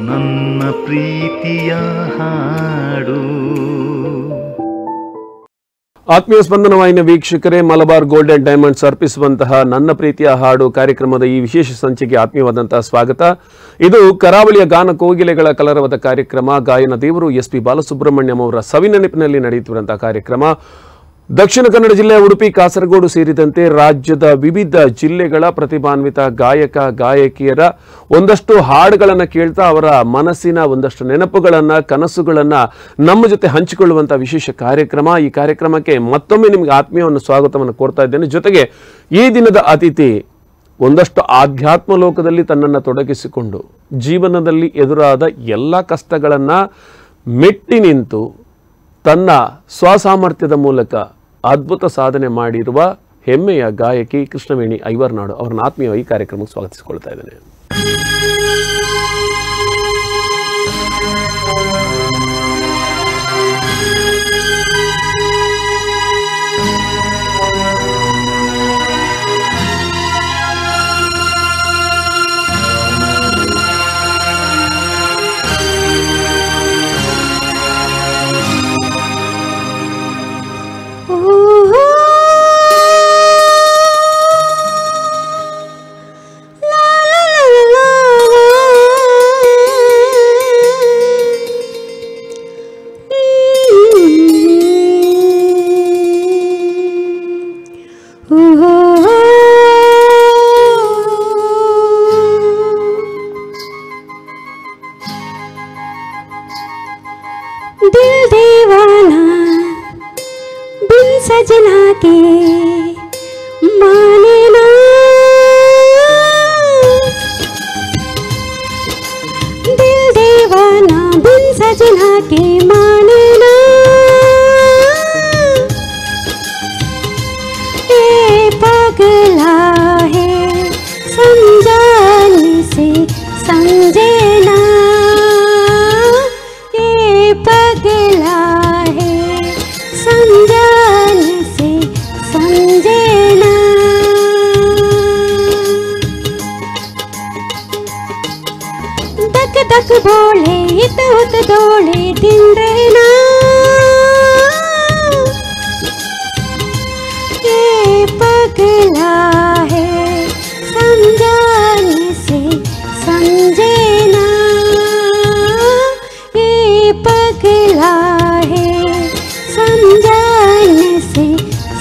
ನನ್ನ ಪ್ರೀತಿಯ ಹಾಡು. ಆತ್ಮೀಯ ಸ್ಪಂದನ ವಾಹಿನಿಯ ವೀಕ್ಷಕರೇ, ಮಲಬಾರ್ ಗೋಲ್ಡನ್ ಡೈಮಂಡ್ಸ್ ಅರ್ಪಿಸುವಂತಹ ನನ್ನ ಪ್ರೀತಿಯ ಹಾಡು ಕಾರ್ಯಕ್ರಮದ ಈ ವಿಶೇಷ ಸಂಚಿಕೆ ಆತ್ಮೀಯವಾದಂತಹ ಸ್ವಾಗತ. ಇದು ಕರಾವಳಿಯ ಗಾನ ಕೋಗಿಲೆಗಳ ಕಲರವದ ಕಾರ್ಯಕ್ರಮ. ಗಾಯನ ದೇವರು SP ಬಾಲಸುಬ್ರಹ್ಮಣ್ಯಂ ಅವರ ಸವಿನೆನಪಿನಲ್ಲಿ ನಡೆಯುತ್ತಿರುವಂತಹ ಕಾರ್ಯಕ್ರಮ. ದಕ್ಷಿಣ ಕನ್ನಡ ಜಿಲ್ಲೆಯ ಉಡುಪಿ, ಕಾಸರಗೋಡು ಸೇರಿದಂತೆ ರಾಜ್ಯದ ವಿವಿಧ ಜಿಲ್ಲೆಗಳ ಪ್ರತಿಭಾನ್ವಿತ ಗಾಯಕ ಗಾಯಕಿಯರ ಒಂದಷ್ಟು ಹಾಡುಗಳನ್ನು ಕೇಳ್ತಾ ಅವರ ಮನಸ್ಸಿನ ಒಂದಷ್ಟು ನೆನಪುಗಳನ್ನು, ಕನಸುಗಳನ್ನು ನಮ್ಮ ಜೊತೆ ಹಂಚಿಕೊಳ್ಳುವಂಥ ವಿಶೇಷ ಕಾರ್ಯಕ್ರಮ. ಈ ಕಾರ್ಯಕ್ರಮಕ್ಕೆ ಮತ್ತೊಮ್ಮೆ ನಿಮಗೆ ಆತ್ಮೀಯವನ್ನು ಸ್ವಾಗತವನ್ನು ಕೋರ್ತಾ ಇದ್ದೇನೆ. ಜೊತೆಗೆ ಈ ದಿನದ ಅತಿಥಿ ಒಂದಷ್ಟು ಆಧ್ಯಾತ್ಮ ಲೋಕದಲ್ಲಿ ತನ್ನನ್ನು ತೊಡಗಿಸಿಕೊಂಡು ಜೀವನದಲ್ಲಿ ಎದುರಾದ ಎಲ್ಲ ಕಷ್ಟಗಳನ್ನು ಮೆಟ್ಟಿ ನಿಂತು ತನ್ನ ಸ್ವಸಾಮರ್ಥ್ಯದ ಮೂಲಕ ಅದ್ಭುತ ಸಾಧನೆ ಮಾಡಿರುವ ಹೆಮ್ಮೆಯ ಗಾಯಕಿ ಕೃಷ್ಣವೇಣಿ ಐವರ್ನಾಡು ಅವರನ್ನ ಆತ್ಮೀಯ ಈ ಕಾರ್ಯಕ್ರಮಕ್ಕೆ ಸ್ವಾಗತಿಸಿಕೊಳ್ತಾ ಇದ್ದೇನೆ. सजना के माने ना, दिल दीवाना बिन सजना के माने ना, ये पगला है समझाने से समझे ना, ये पगला है समझाने से समझे ना. दक दक बोले इत उत दौड़े दिन रहना, ये पगला है समझाने से समझे ना, ये पगला है समझाने से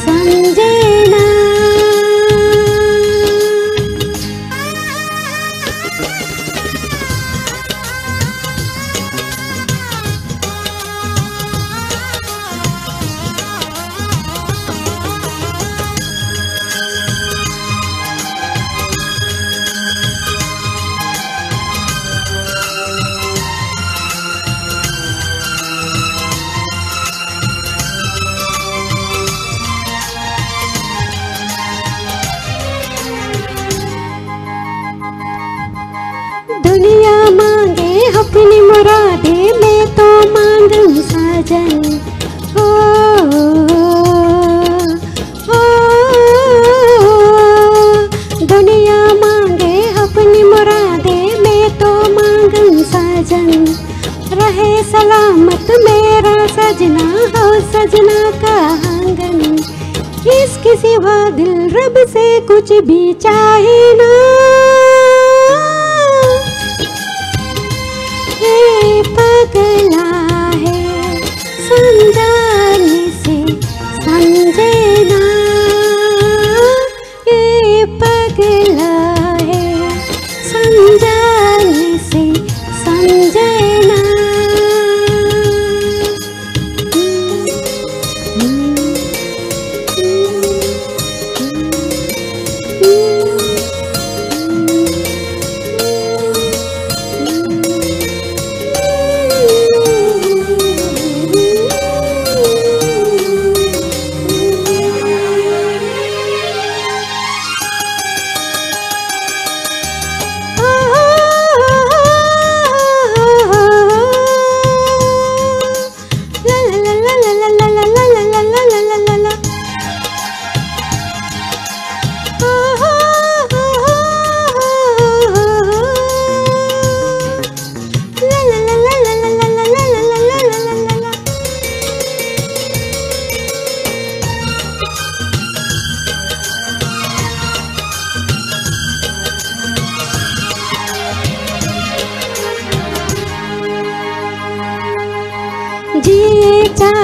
समझे ना. दुनिया मांगे अपनी मुरादे, मैं तो मांगूं साजन. ओ, ओ, दुनिया मांगे अपनी मुरादे, मैं तो मांगूं साजन. रहे सलामत मेरा सजना, हो सजना का आंगन. इसके सिवा दिल रब से कुछ भी चाहे ना, ये पगला है समझाने से समझे ना, ये पगला है समझाने से समझे ना.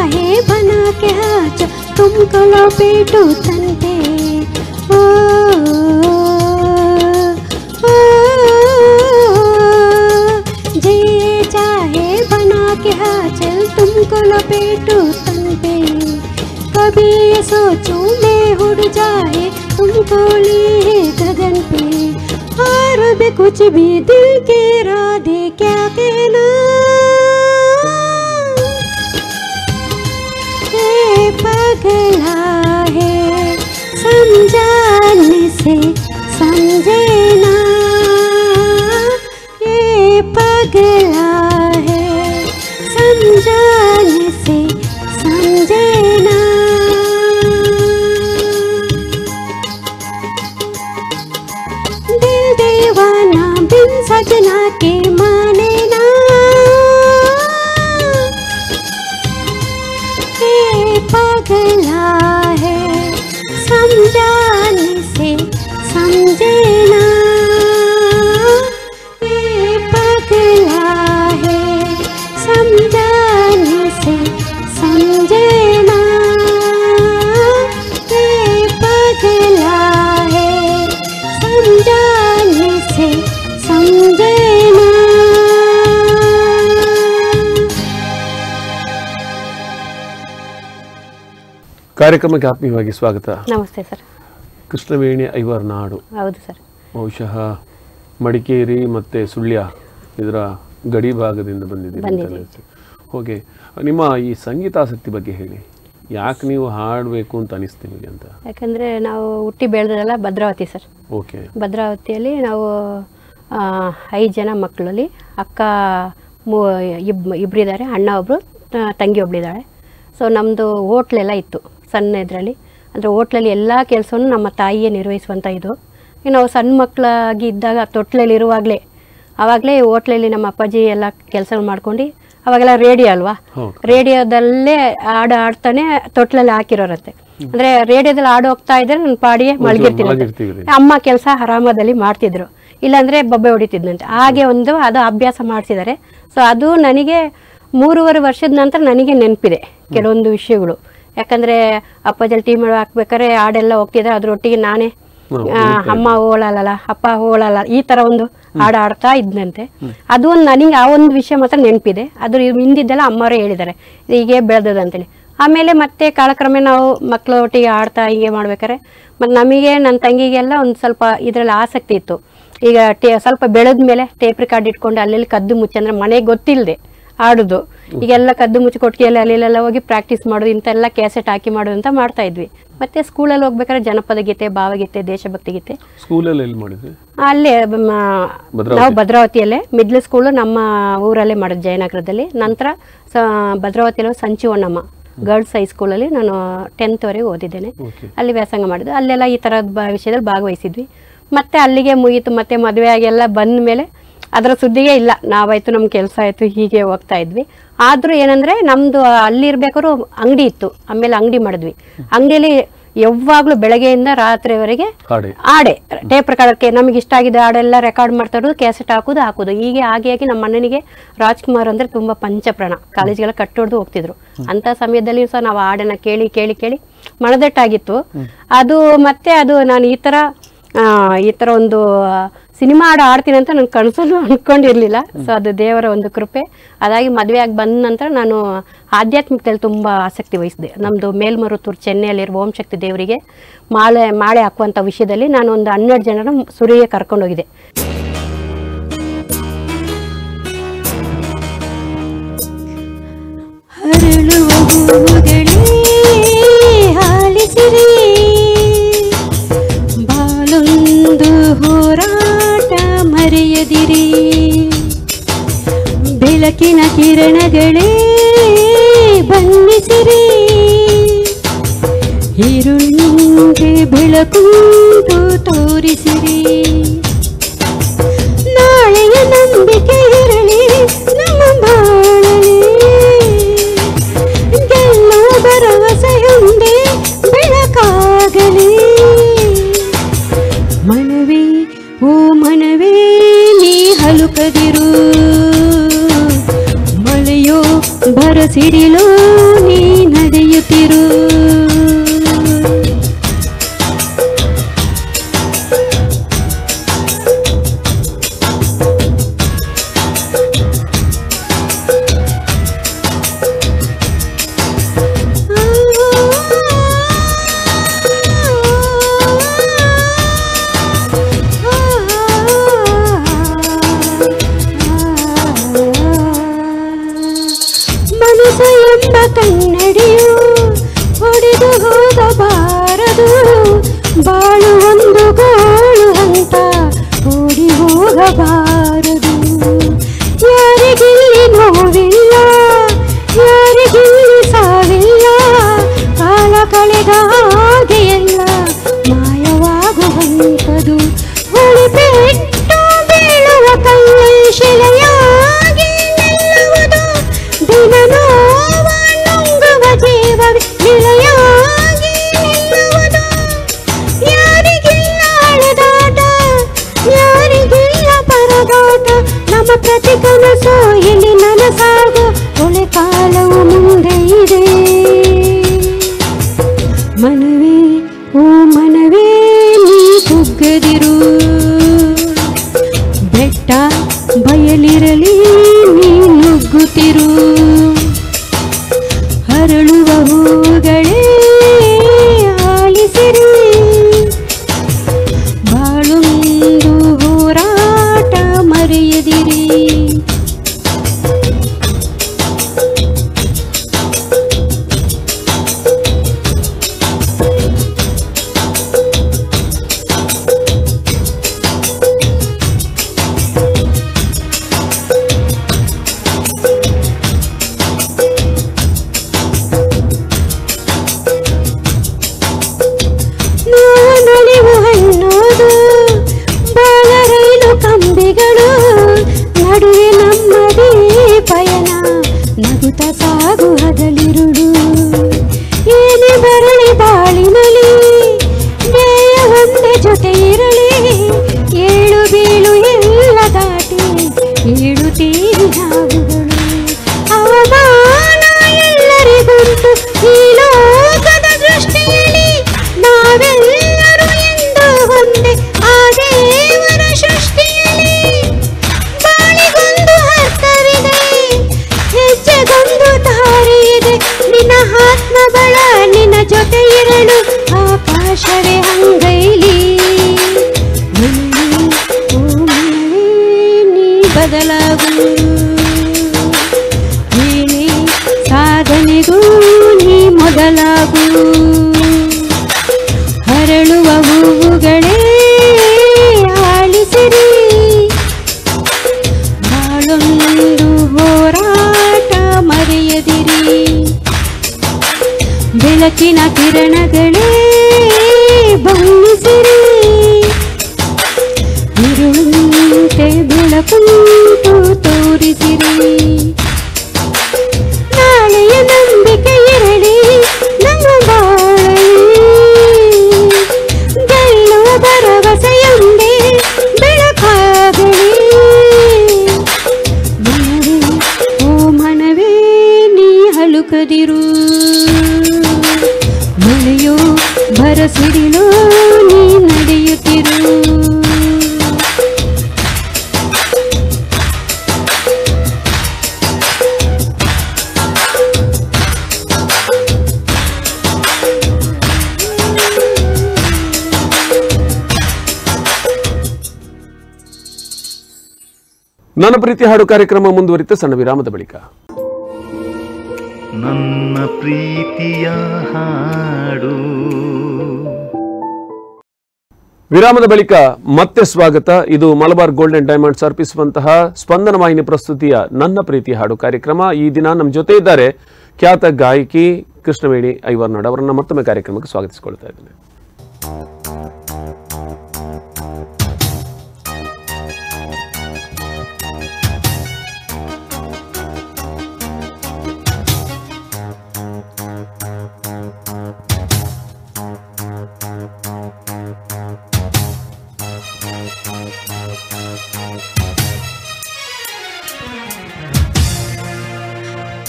चाहे बना के हाथ तुमको लपेटो तन पे ओ, ओ, जी चाहे बना के हाथ तुमको लपेटो तन पे कभी ये सोचूं मैं उड़ जाए तुमको लिए गगन पे और भी कुछ भी दिल के इरादे क्या कहना ये पगला है समझाने से समझे ना ये पगला है समझाने से समझे ना दिल दीवाना बिन सजना के माने ना ये पगला है समझाने से समझे ना ये पगला है समझाने से समझे ना ये पगला है समझाने से समझे ना ಕಾರ್ಯಕ್ರಮಕ್ಕೆ ಆತ್ಮೀಯವಾಗಿ ಸ್ವಾಗತ. ನಮಸ್ತೆ ಸರ್. ಕೃಷ್ಣವೇಣಿ ಐವರ ನಾಡು ಹೌದು ಸರ್. ಬಹುಶಃ ಮಡಿಕೇರಿ ಮತ್ತು ಸುಳ್ಯ ಇದರ ಗಡಿ ಭಾಗದಿಂದ ಬಂದಿದ್ದೀರಿ. ಓಕೆ, ನಿಮ್ಮ ಈ ಸಂಗೀತಾಸಕ್ತಿ ಬಗ್ಗೆ ಹೇಳಿ. ಯಾಕೆ ನೀವು ಹಾಡಬೇಕು ಅಂತ ಅನಿಸ್ತು ನಿಮಗೆ ಅಂತ? ಯಾಕಂದರೆ ನಾವು ಹುಟ್ಟಿ ಬೆಳೆದಲ್ಲ ಭದ್ರಾವತಿ ಸರ್. ಓಕೆ. ಭದ್ರಾವತಿಯಲ್ಲಿ ನಾವು 5 ಜನ ಮಕ್ಕಳಲ್ಲಿ ಅಕ್ಕ ಇಬ್ಬರಿದ್ದಾರೆ, ಅಣ್ಣ ಒಬ್ಬರು, ತಂಗಿ ಒಬ್ಬಳಿದ್ದಾಳೆ. ಸೊ ನಮ್ಮದು ಹೋಟ್ಲೆಲ್ಲ ಇತ್ತು ಸಣ್ಣ ಇದರಲ್ಲಿ. ಅಂದರೆ ಹೋಟ್ಲಲ್ಲಿ ಎಲ್ಲ ಕೆಲಸವನ್ನು ನಮ್ಮ ತಾಯಿಯೇ ನಿರ್ವಹಿಸುವಂಥ ಇದು. ನಾವು ಸಣ್ಣ ಮಕ್ಕಳಾಗಿ ಇದ್ದಾಗ ತೊಟ್ಲಲ್ಲಿರುವಾಗಲೇ ಆವಾಗಲೇ ಹೋಟ್ಲಲ್ಲಿ ನಮ್ಮ ಅಪ್ಪಾಜಿ ಎಲ್ಲ ಕೆಲಸ ಮಾಡ್ಕೊಂಡು, ಅವಾಗೆಲ್ಲ ರೇಡಿಯೋ ಅಲ್ವಾ, ರೇಡಿಯೋದಲ್ಲೇ ಹಾಡು ಆಡ್ತಾನೆ ತೊಟ್ಲಲ್ಲಿ ಹಾಕಿರೋರತ್ತೆ. ಅಂದರೆ ರೇಡಿಯೋದಲ್ಲಿ ಹಾಡು ಹೋಗ್ತಾ ಇದ್ರೆ ನನ್ನ ಪಾಡಿಗೆ ಮಲಗಿರ್ತೀನಿ. ಅಮ್ಮ ಕೆಲಸ ಆರಾಮದಲ್ಲಿ ಮಾಡ್ತಿದ್ರು, ಇಲ್ಲಾಂದರೆ ಬೊಬ್ಬೆ ಹೊಡಿತಿದ್ನಂತೆ. ಹಾಗೆ ಅದು ಅಭ್ಯಾಸ ಮಾಡಿಸಿದ್ದಾರೆ. ಸೊ ಅದು ನನಗೆ 3.5 ವರ್ಷದ ನಂತರ ನನಗೆ ನೆನಪಿದೆ ಕೆಲವೊಂದು ವಿಷಯಗಳು. ಯಾಕಂದರೆ ಅಪ್ಪಾಜಲ್ಲಿ ಟೀ ಮಾಡಿ ಹಾಕ್ಬೇಕಾದ್ರೆ ಹಾಡೆಲ್ಲ ಹೋಗ್ತಿದ್ರೆ ಅದರೊಟ್ಟಿಗೆ ನಾನೇ ಅಮ್ಮ ಹೋಳಲ್ಲ ಅಪ್ಪ ಹೋಳಲ್ಲ ಈ ಥರ ಒಂದು ಹಾಡು ಆಡ್ತಾ ಇದ್ದಂತೆ. ಅದು ಒಂದು ನನಗೆ ಆ ಒಂದು ವಿಷಯ ಮಾತ್ರ ನೆನಪಿದೆ. ಅದ್ರ ಹಿಂದಿದ್ದೆಲ್ಲ ಅಮ್ಮವರೇ ಹೇಳಿದ್ದಾರೆ ಹೀಗೆ ಬೆಳೆದದಂತೇಳಿ. ಆಮೇಲೆ ಮತ್ತೆ ಕಾಲಕ್ರಮ ನಾವು ಮಕ್ಕಳ ಒಟ್ಟಿಗೆ ಆಡ್ತಾ ಹೀಗೆ ಮಾಡ್ಬೇಕಾರೆ ಮತ್ತು ನಮಗೆ ನನ್ನ ತಂಗಿಗೆಲ್ಲ ಒಂದು ಸ್ವಲ್ಪ ಇದರಲ್ಲಿ ಆಸಕ್ತಿ ಇತ್ತು. ಈಗ ಸ್ವಲ್ಪ ಬೆಳೆದ ಮೇಲೆ ಟೇಪ್ ರೆಕಾರ್ಡ್ ಇಟ್ಕೊಂಡು ಅಲ್ಲೆಲ್ಲಿ ಕದ್ದು ಮುಚ್ಚಿ, ಅಂದರೆ ಮನೆಗೆ ಗೊತ್ತಿಲ್ಲದೆ ಆಡೋದು, ಈಗೆಲ್ಲ ಕದ್ದು ಮುಚ್ಚಿ ಕೊಟ್ಟಿಗೆಲ್ಲ ಅಲ್ಲೆಲ್ಲ ಹೋಗಿ ಪ್ರಾಕ್ಟೀಸ್ ಮಾಡೋದು, ಇಂಥೆಲ್ಲ ಕ್ಯಾಸೆಟ್ ಹಾಕಿ ಮಾಡೋದು ಅಂತ ಮಾಡ್ತಾ ಇದ್ವಿ. ಮತ್ತೆ ಸ್ಕೂಲಲ್ಲಿ ಹೋಗ್ಬೇಕಾದ್ರೆ ಜನಪದ ಗೀತೆ, ಭಾವಗೀತೆ, ದೇಶಭಕ್ತಿ ಗೀತೆ ಸ್ಕೂಲಲ್ಲಿ ಎಲ್ಲಿ ಮಾಡಿದ್ವಿ? ಅಲ್ಲೇ ನಾವು ಭದ್ರಾವತಿಯಲ್ಲೇ ಮಿಡ್ಲ್ ಸ್ಕೂಲು ನಮ್ಮ ಊರಲ್ಲೇ ಮಾಡೋದು ಜಯನಗರದಲ್ಲಿ. ನಂತರ ಭದ್ರಾವತಿಯಲ್ಲಿ ಸಂಚುವಣ್ಣಮ್ಮ ಗರ್ಲ್ಸ್ ಹೈಸ್ಕೂಲಲ್ಲಿ ನಾನು 10th ವರೆಗೆ ಓದಿದ್ದೇನೆ. ಅಲ್ಲಿ ವ್ಯಾಸಂಗ ಮಾಡಿದ್ದು. ಅಲ್ಲೆಲ್ಲ ಈ ಥರದ ವಿಷಯದಲ್ಲಿ ಭಾಗವಹಿಸಿದ್ವಿ. ಮತ್ತೆ ಅಲ್ಲಿಗೆ ಮುಗೀತು. ಮತ್ತೆ ಮದುವೆ ಆಗೆಲ್ಲ ಬಂದ ಮೇಲೆ ಅದರ ಸುದ್ದಿಗೆ ಇಲ್ಲ, ನಾವಾಯ್ತು ನಮ್ಮ ಕೆಲಸ ಆಯಿತು ಹೀಗೆ ಹೋಗ್ತಾ ಇದ್ವಿ. ಆದರೂ ಏನಂದರೆ ನಮ್ಮದು ಅಲ್ಲಿರ್ಬೇಕಾದ್ರೂ ಅಂಗಡಿ ಇತ್ತು. ಆಮೇಲೆ ಅಂಗಡಿ ಮಾಡಿದ್ವಿ. ಅಂಗಡಿಯಲ್ಲಿ ಯಾವಾಗಲೂ ಬೆಳಗ್ಗೆಯಿಂದ ರಾತ್ರಿವರೆಗೆ ಹಾಡೆ ಟೇಪ್ ರೆಕಾರ್ಡಕ್ಕೆ ನಮಗೆ ಇಷ್ಟ ಆಗಿದ್ದ ಹಾಡೆಲ್ಲ ರೆಕಾರ್ಡ್ ಮಾಡ್ತಾ ಇರೋದು, ಕ್ಯಾಸೆಟ್ ಹಾಕೋದು ಹೀಗೆ ಹಾಗೆ ನಮ್ಮ ಅಣ್ಣನಿಗೆ ರಾಜ್ಕುಮಾರ್ ಅಂದರೆ ತುಂಬ ಪಂಚಪ್ರಾಣ. ಕಾಲೇಜ್ಗೆಲ್ಲ ಕಟ್ಟೊಡ್ದು ಹೋಗ್ತಿದ್ರು. ಅಂಥ ಸಮಯದಲ್ಲಿ ಸಹ ನಾವು ಹಾಡನ್ನು ಕೇಳಿ ಕೇಳಿ ಕೇಳಿ ಮನದಟ್ಟಾಗಿತ್ತು ಅದು. ಮತ್ತೆ ಅದು ನಾನು ಈ ಥರ ಒಂದು ಸಿನಿಮಾ ಹಾಡು ಆಡ್ತೀನಿ ಅಂತ ನಾನು ಕನಸಲ್ಲೂ ಅಂದ್ಕೊಂಡಿರಲಿಲ್ಲ. ಸೊ ಅದು ದೇವರ ಒಂದು ಕೃಪೆ. ಅದಾಗಿ ಮದುವೆಯಾಗಿ ಬಂದ ನಂತರ ನಾನು ಆಧ್ಯಾತ್ಮಿಕದಲ್ಲಿ ತುಂಬ ಆಸಕ್ತಿ ವಹಿಸಿದೆ. ನಮ್ಮದು ಮೇಲ್ಮರುತ್ತೂರು ಚೆನ್ನೈಯಲ್ಲಿರುವ ಓಂ ಶಕ್ತಿ ದೇವರಿಗೆ ಮಾಳೆ ಹಾಕುವಂಥ ವಿಷಯದಲ್ಲಿ ನಾನು ಒಂದು 12 ಜನರ ಸುರಿಗೆ ಕರ್ಕೊಂಡೋಗಿದೆ. ಹೋರಾಟ ಮರೆಯದಿರಿ, ಬೆಳಕಿನ ಕಿರಣಗಳೇ ಬನ್ನಿಸಿರಿ, ഇരുളിന്റെ ಬೆಳಕುಂಟು ತೋರಿಸಿರಿ, ನಾಳೆಯ ನಂಬಿಕೆ ಇರಲಿ ನಮ್ಮ ಬಾಳಲಿ, ಗೆಲ್ಲುವ ಭರವಸೆಯೊಂದೇ ಬೆಳಕಾಗಲಿ. ಮನವೇ ಓ ಮನವೇ ನೀ ಹಲುಕದಿರು, ಮಳೆಯೋ ಬರ ಬರಸಿಡಿಲು ನೀ ನಡೆಯುತ್ತಿರು. ಎಂಬ ಕನ್ನಡಿಯು ಹೊಡೆದು ಹೋಗಬಾರದು, ಬಾಳು ಒಂದು ಗೋಳು ಅಂತ ಓಡಿ ಹೋಗಬಾರದು. ಯಾರಿಗಿಲ್ಲಿ ನೋವಿಲ್ಲ, ಯಾರಿಗಿಲ್ಲಿ ಸಾವಿಲ್ಲ, ಕಾಲ ಕಳೆದ ಹಾಗೆ ಎಲ್ಲ ಮಾಯವಾಗುವಂಥದು. ಹೊಳಿಪೆಟ್ಟು ಬೀಳುವ ಕಲ್ಲು ಶಿಲೆಯಾಗಿ ನಿಲ್ಲುವುದು, ದಿನ ನೋವ ನುಂಗುವ ಜೀವವೇ ನಿಲೆಯಾಗಿ ನಿಲ್ಲುವುದು. ಯಾರಿಗಿಲ್ಲ ಅಳೆದಾಟ, ಯಾರಿಗಿಲ್ಲ ಪರದಾಟ, ನಮ್ಮ ಪ್ರತಿ ಕನಸು ಇಲ್ಲಿ ನನಸಾಗೋ ಒಳೆ ಕಾಲವು ಮುಂದೆ ಇದೆ. ಮನವೇ ಓ ಮನವೇ ನೀ ಕುಗ್ಗದಿರು, ಬೆಟ್ಟ ಬಯಲಿರಲಿ ನೀ ನುಗ್ಗುತ್ತಿರು. ಹರಳುವ ಹೂಗಳೇ ಆಲಿಸಿರಿ, ಬಾಳೊಂದು ಹೋರಾಟ ಮರೆಯದಿರಿ. ನಡುವೆ ನಮ್ಮದೇ ಪಯಣ, ನಗುತ್ತ ಸಾಗು ಹಗಲಿರುಳು. ಏನೇ ಬರಲಿ ಬಾಳಿನಲಿ, ನ್ಯಾಯ ಒಂದೇ ಜೊತೆ ಇರಲಿ. ಏಳು ಬೀಳು ಎಲ್ಲ ದಾಟಿ ಏಳುತ್ತೀರಿ ನಾವುಗಳು. ಅವಮಾನ ಎಲ್ಲರಿಗುಂಟು ಈ ಲೋಕದ ದೃಷ್ಟಿಯಲ್ಲಿ, ನಾವೆಲ್ಲರೂ ಎಂದು ಒಂದೇ ಆ ದೇವರ ಸೃಷ್ಟಿಯಲ್ಲಿ. ಬಾಳಿಗೊಂದು ಅರ್ಥವಿದೆ, ಹೆಜ್ಜೆಗೊಂದು ದಾರಿ ಇದೆ. ನಿನ್ನ ಆತ್ಮಬಲ ನಿನ್ನ ಜೊತೆ ಇರಲು ಆಕಾಶವೇ ಅಂಗೈಲಿ. ನೀ ಬದಲಾಗು, ನೀನೇ ಸಾಧನೆಗೂ ನೀ ಮೊದಲಾಗು. ಹರಳುವ ಹೂವುಗಳೇ ಆಲಿಸಿರಿ, ಬಾಳೊಂದು ಹೋರಾಟ ಮರೆಯದಿರಿ. ಬೆಳಕಿನ ಕಿರಣಗಳೇ ಬಣ್ಣಿಸಿರಿ, ಇರುವಂತೆ ಬೆಳಕುಂಟು ತೋರಿಸಿರಿ. ನಾಳೆಯ ನಂಬಿಕೆ ಇರಲಿ ನಮ್ಮ ಬಾಳಲಿ, ಗೆಲ್ಲುವ ಭರವಸೆಯೊಂದೇ ಬೆಳಕಾಗಲಿ. ಮನವೇ ಓ ಮನವೇ ನೀ ಹಲುಕದಿರು, ಮಳೆಯೋ ಬರಸಿಡಿಲು ನೀ ನಡೆಯುತ್ತಿರು. ನನ್ನ ಪ್ರೀತಿ ಹಾಡು ಕಾರ್ಯಕ್ರಮ ಮುಂದುವರಿತ ಸಣ್ಣ ವಿರಾಮದ ಬಳಿಕ. ನನ್ನ ಪ್ರೀತಿಯ ಹಾಡು. ವಿರಾಮದ ಬಳಿಕ ಮತ್ತೆ ಸ್ವಾಗತ. ಇದು ಮಲಬಾರ್ ಗೋಲ್ಡನ್ ಡೈಮಂಡ್ಸ್ ಅರ್ಪಿಸುವಂತಹ ಸ್ಪಂದನ ವಾಹಿನಿ ಪ್ರಸ್ತುತಿಯ ನನ್ನ ಪ್ರೀತಿ ಹಾಡು ಕಾರ್ಯಕ್ರಮ. ಈ ದಿನ ನಮ್ಮ ಜೊತೆ ಇದ್ದಾರೆ ಖ್ಯಾತ ಗಾಯಕಿ ಕೃಷ್ಣವೇಣಿ ಐವರ್ನಾಡ್. ಅವರನ್ನ ಮತ್ತೊಮ್ಮೆ ಕಾರ್ಯಕ್ರಮಕ್ಕೆ ಸ್ವಾಗತಿಸಿಕೊಳ್ತಾ ಇದ್ದೇನೆ.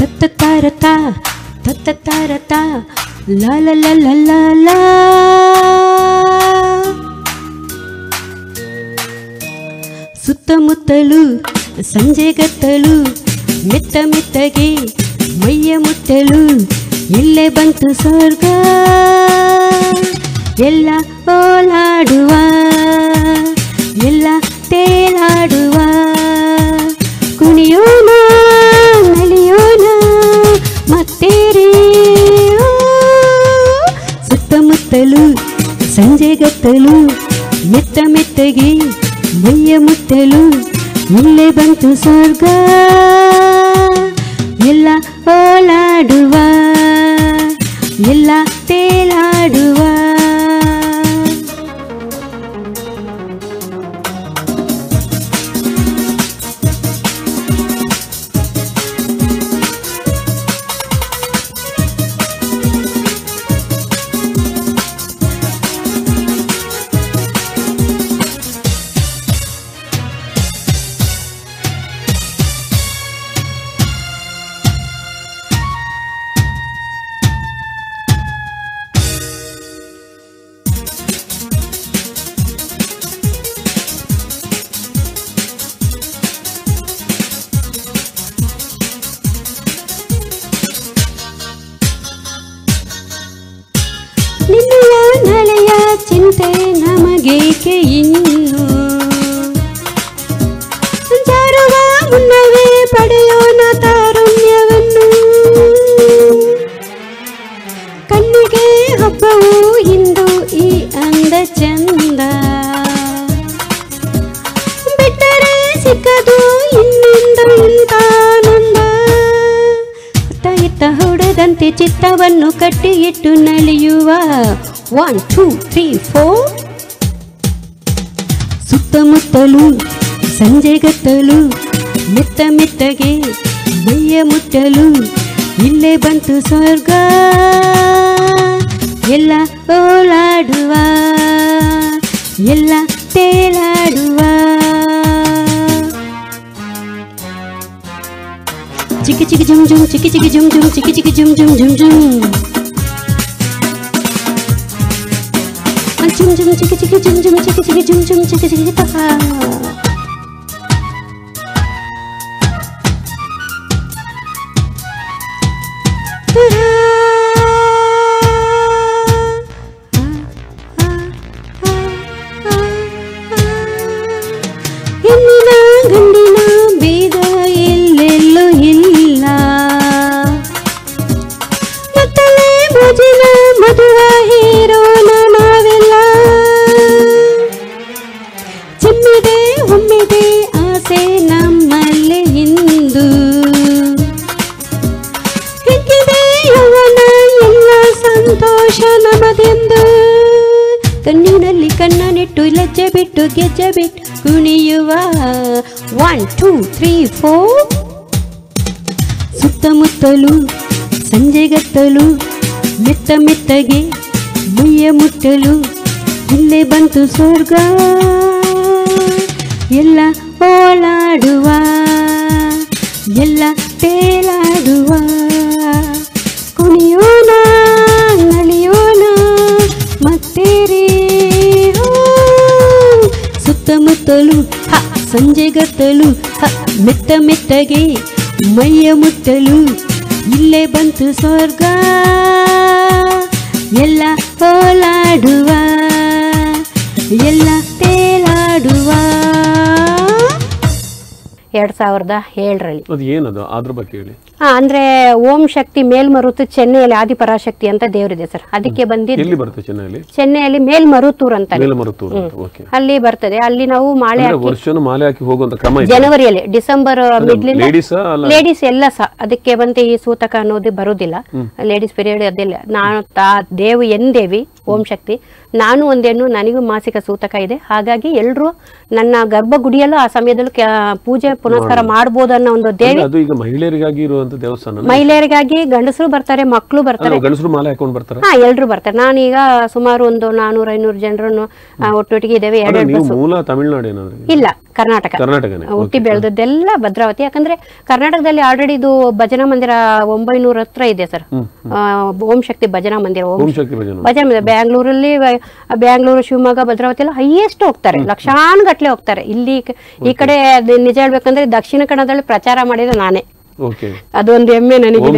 ತತ್ತತಾರತ ತತ್ತತಾರತ ಲಾ ಲಾ ಲಾ ಲಾ ಲಾ ಲಾ. ಸುತ್ತಮುತ್ತಲು ಸಂಜೆಗತ್ತಲು ಮೆತ್ತ ಮೆತ್ತಗೆ ಮೈಯ ಮುಟ್ಟಲು ಇಲ್ಲೇ ಬಂತು ಸ್ವರ್ಗ. ಎಲ್ಲ ಓಲಾಡುವ ಎಲ್ಲ ತೇಲಾಡುವ ಕುಣಿಯೋಣ ನಲಿಯೋಣ ಮತ್ತೇರೇ. ಸುತ್ತಮುತ್ತಲು ಸಂಜೆಗತ್ತಲು ಮೆತ್ತ ಮೆತ್ತಗೆ ಮೈಯ ಮುಟ್ಟಲು ಇಲ್ಲೇ ಬಂತು ಸ್ವರ್ಗ. ಎಲ್ಲ ಓಲಾಡುವ ಎಲ್ಲ ತೇಲಾಡುವ. ನಿನ್ನೆಯ ನಾಳೆಯ ಚಿಂತೆ ನಮಗೇಕೆ ಇನ್ನು, ಜಾರುವ ಮುನ್ನವೇ ಪಡೆಯೋಣ ತಾರುಣ್ಯವನ್ನು. ಕಣ್ಣಿಗೆ ಹಬ್ಬವು ಇಂದು ಈ ಅಂದ ಚಂದ, ಬಿಟ್ಟರೆ ಸಿಕ್ಕದು ಇನ್ನೊಂದು ಇಂತಾನಂದ. ಇತ್ತ ಹೊಡೆದಂತೆ ಚಿತ್ತವನ್ನು ಕಟ್ಟಿ ಇಟ್ಟು ನಲಿಯುವ 1 2 3 4. ಸುತ್ತಮುತ್ತಲು ಸಂಜೆಗತ್ತಲು ಮೆತ್ತ ಮೆತ್ತಗೆ ಮೈಯ ಮುಟ್ಟಲು ಇಲ್ಲೇ ಬಂತು ಸ್ವರ್ಗ. ಎಲ್ಲ ಓಲಾಡುವ ಎಲ್ಲ ತೇಲಾಡುವ. ಚಿಕ್ಕಿ ಚಿಕ್ಕಿ ಜುಮ್ ಜುಮ್ ಚಿಕ್ಕಿ ಚಿಕ್ಕಿ ಜುಮ್ ಜುಮ್ ಚಿಕ್ಕಿ ಚಿಕ್ಕಿ ಜುಮ್ ಜುಮ್ ಜುಮ್ ಜುಮ್ ಜುಮ್ ಜುಮ್ ಚಿಕ್ಕಿ ಚಿಕ್ಕಿ ಜುಮ್ ಜುಮ್ ಚಿಕ್ಕಿ ಚಿಕ್ಕಿ ಜುಮ್ ಜುಮ್ ಚಿಕ್ಕಿ ಚಿಕ್ಕಿ ತಕ. ಹೆಣ್ಣಿನ ಗಂಡಿನ ಭೇದ ಎಲ್ಲೆಲ್ಲೂ ಇಲ್ಲ, ಮತ್ತಲೇ ಮೋಜಿನ ಮಧುರ ಹೀರೋಣ ನಾವೆಲ್ಲ. ಚಿಮ್ಮಿದೆ ಹೊಮ್ಮಿದೆ ಆಸೆ ನಮ್ಮಲ್ಲಿ ಇಂದು, ಹಿಗ್ಗಿದೆ ಯೌವನ ಎಲ್ಲ ಸಂತೋಷ ನಮದೆಂದು. ಕಣ್ಣಿನಲ್ಲಿ ಕಣ್ಣನಿಟ್ಟು ಲಜ್ಜೆ ಬಿಟ್ಟು ಗೆಜ್ಜೆ ಬಿಟ್ಟು ಕುಣಿಯುವ 1 2 3 4. ಸುತ್ತಮುತ್ತಲು ಸಂಜೆಗತ್ತಲು ಮೆತ್ತ ಮೆತ್ತಗೆ ಮೈಯ ಮುಟ್ಟಲು ಇಲ್ಲೇ ಬಂತು ಸ್ವರ್ಗ. ಎಲ್ಲ ಓಲಾಡುವ ಎಲ್ಲ ತೇಲಾಡುವ ಕುಣಿಯೋಣ ನಲಿಯೋಣ ಮತ್ತೇರೇ. ಸುತ್ತಮುತ್ತಲು ಸಂಜೆಗತ್ತಲು ಮೆತ್ತ ಮೆತ್ತಗೆ ಮೈಯ ಮುಟ್ಟಲು ಇಲ್ಲೇ ಬಂತು ಸ್ವರ್ಗ. ಎಲ್ಲ ಓಲಾಡುವ ಎಲ್ಲ ತೇಲಾಡುವ. 2007 ಅದು ಏನದು ಅದ್ರ ಬಗ್ಗೆ ಹೇಳಿ. ಅಂದ್ರೆ ಓಂ ಶಕ್ತಿ ಮೇಲ್ಮರುತು ಚೆನ್ನೈಯಲ್ಲಿ ಆದಿಪರಾಶಕ್ತಿ ಅಂತ ದೇವರಿದೆ ಸರ್. ಅದಕ್ಕೆ ಬಂದಿದ್ದು ಎಲ್ಲಿ ಬರುತ್ತೆ ಚೆನ್ನೈಯಲ್ಲಿ? ಚೆನ್ನೈಯಲ್ಲಿ ಮೇಲ್ಮರುತೂರ್ ಅಂತ ಅಲ್ಲಿ ಬರ್ತದೆ. ಅಲ್ಲಿ ನಾವು ಮಾಲೆ ಹಾಕಿ ಹೋಗುವಂತ ಕ್ರಮ ಜನವರಿಯಲ್ಲಿ ಡಿಸೆಂಬರ್ ಮಿಡ್ಲಿಂದ ಲೇಡೀಸ್ ಎಲ್ಲ ಸಹ ಅದಕ್ಕೆ ಬಂತೆ. ಈ ಸೂತಕ ಅನ್ನೋದು ಬರುದಿಲ್ಲ, ಲೇಡೀಸ್ ಪೀರಿಯಡ್ ಅದೆಲ್ಲ. ನಾನು ದೇವಿ ಎನ್ ದೇವಿ ಓಂ ಶಕ್ತಿ ನಾನು ಒಂದೇನು, ನನಗೂ ಮಾಸಿಕ ಸೂತಕ ಇದೆ. ಹಾಗಾಗಿ ಎಲ್ಲರೂ ನನ್ನ ಗರ್ಭಗುಡಿಯಲ್ಲೂ ಆ ಸಮಯದಲ್ಲೂ ಪೂಜೆ ಪುನಸ್ಕಾರ ಮಾಡ್ಬೋದು ಅನ್ನೋ ಒಂದು ದೇವಿ. ಅದು ಈಗ ಮಹಿಳೆಯರಿಗಾಗಿ ಇರುವಂತ ದೇವಸ್ಥಾನ. ಮಹಿಳೆಯರಿಗಾಗಿ ಗಂಡಸರು ಬರ್ತಾರೆ, ಮಕ್ಕಳು ಬರ್ತಾರೆ, ಗಂಡಸರು ಮಾಲೆ ಹಾಕೊಂಡು ಬರ್ತಾರೆ. ಹಾ, ಎಲ್ರು ಬರ್ತಾರೆ. ನಾನೀಗ ಸುಮಾರು ಒಂದು 400-500 ಜನರನ್ನು ಒಟ್ಟೊಟ್ಟಿಗೆ ಇದ್ದೇವೆ. ಮೂಲ ತಮಿಳುನಾಡು ಏನಾದ್ರು? ಇಲ್ಲ, ಕರ್ನಾಟಕ. ಹುಟ್ಟಿ ಬೆಳೆದದ್ದೆಲ್ಲ ಭದ್ರಾವತಿ. ಯಾಕಂದ್ರೆ ಕರ್ನಾಟಕದಲ್ಲಿ ಆಲ್ರೆಡಿ ಇದು ಭಜನಾ ಮಂದಿರ 900 ಹತ್ರ ಇದೆ ಸರ್. ಓಂ ಶಕ್ತಿ ಭಜನಾ ಮಂದಿರ. ಭಜನಾ ಮಂದಿರ ಬ್ಯಾಂಗ್ಳೂರು, ಶಿವಮೊಗ್ಗ, ಭದ್ರಾವತಿ ಎಲ್ಲ ಹೈಯೆಸ್ಟ್ ಹೋಗ್ತಾರೆ, ಲಕ್ಷಾನುಗಟ್ಲೆ ಹೋಗ್ತಾರೆ. ಇಲ್ಲಿ ಈ ಕಡೆ ನಿಜ ಹೇಳ್ಬೇಕಂದ್ರೆ ದಕ್ಷಿಣ ಕನ್ನಡದಲ್ಲಿ ಪ್ರಚಾರ ಮಾಡಿದ್ರೆ ನಾನೇ. ಅದೊಂದು ಹೆಮ್ಮೆ ನನಗೆ.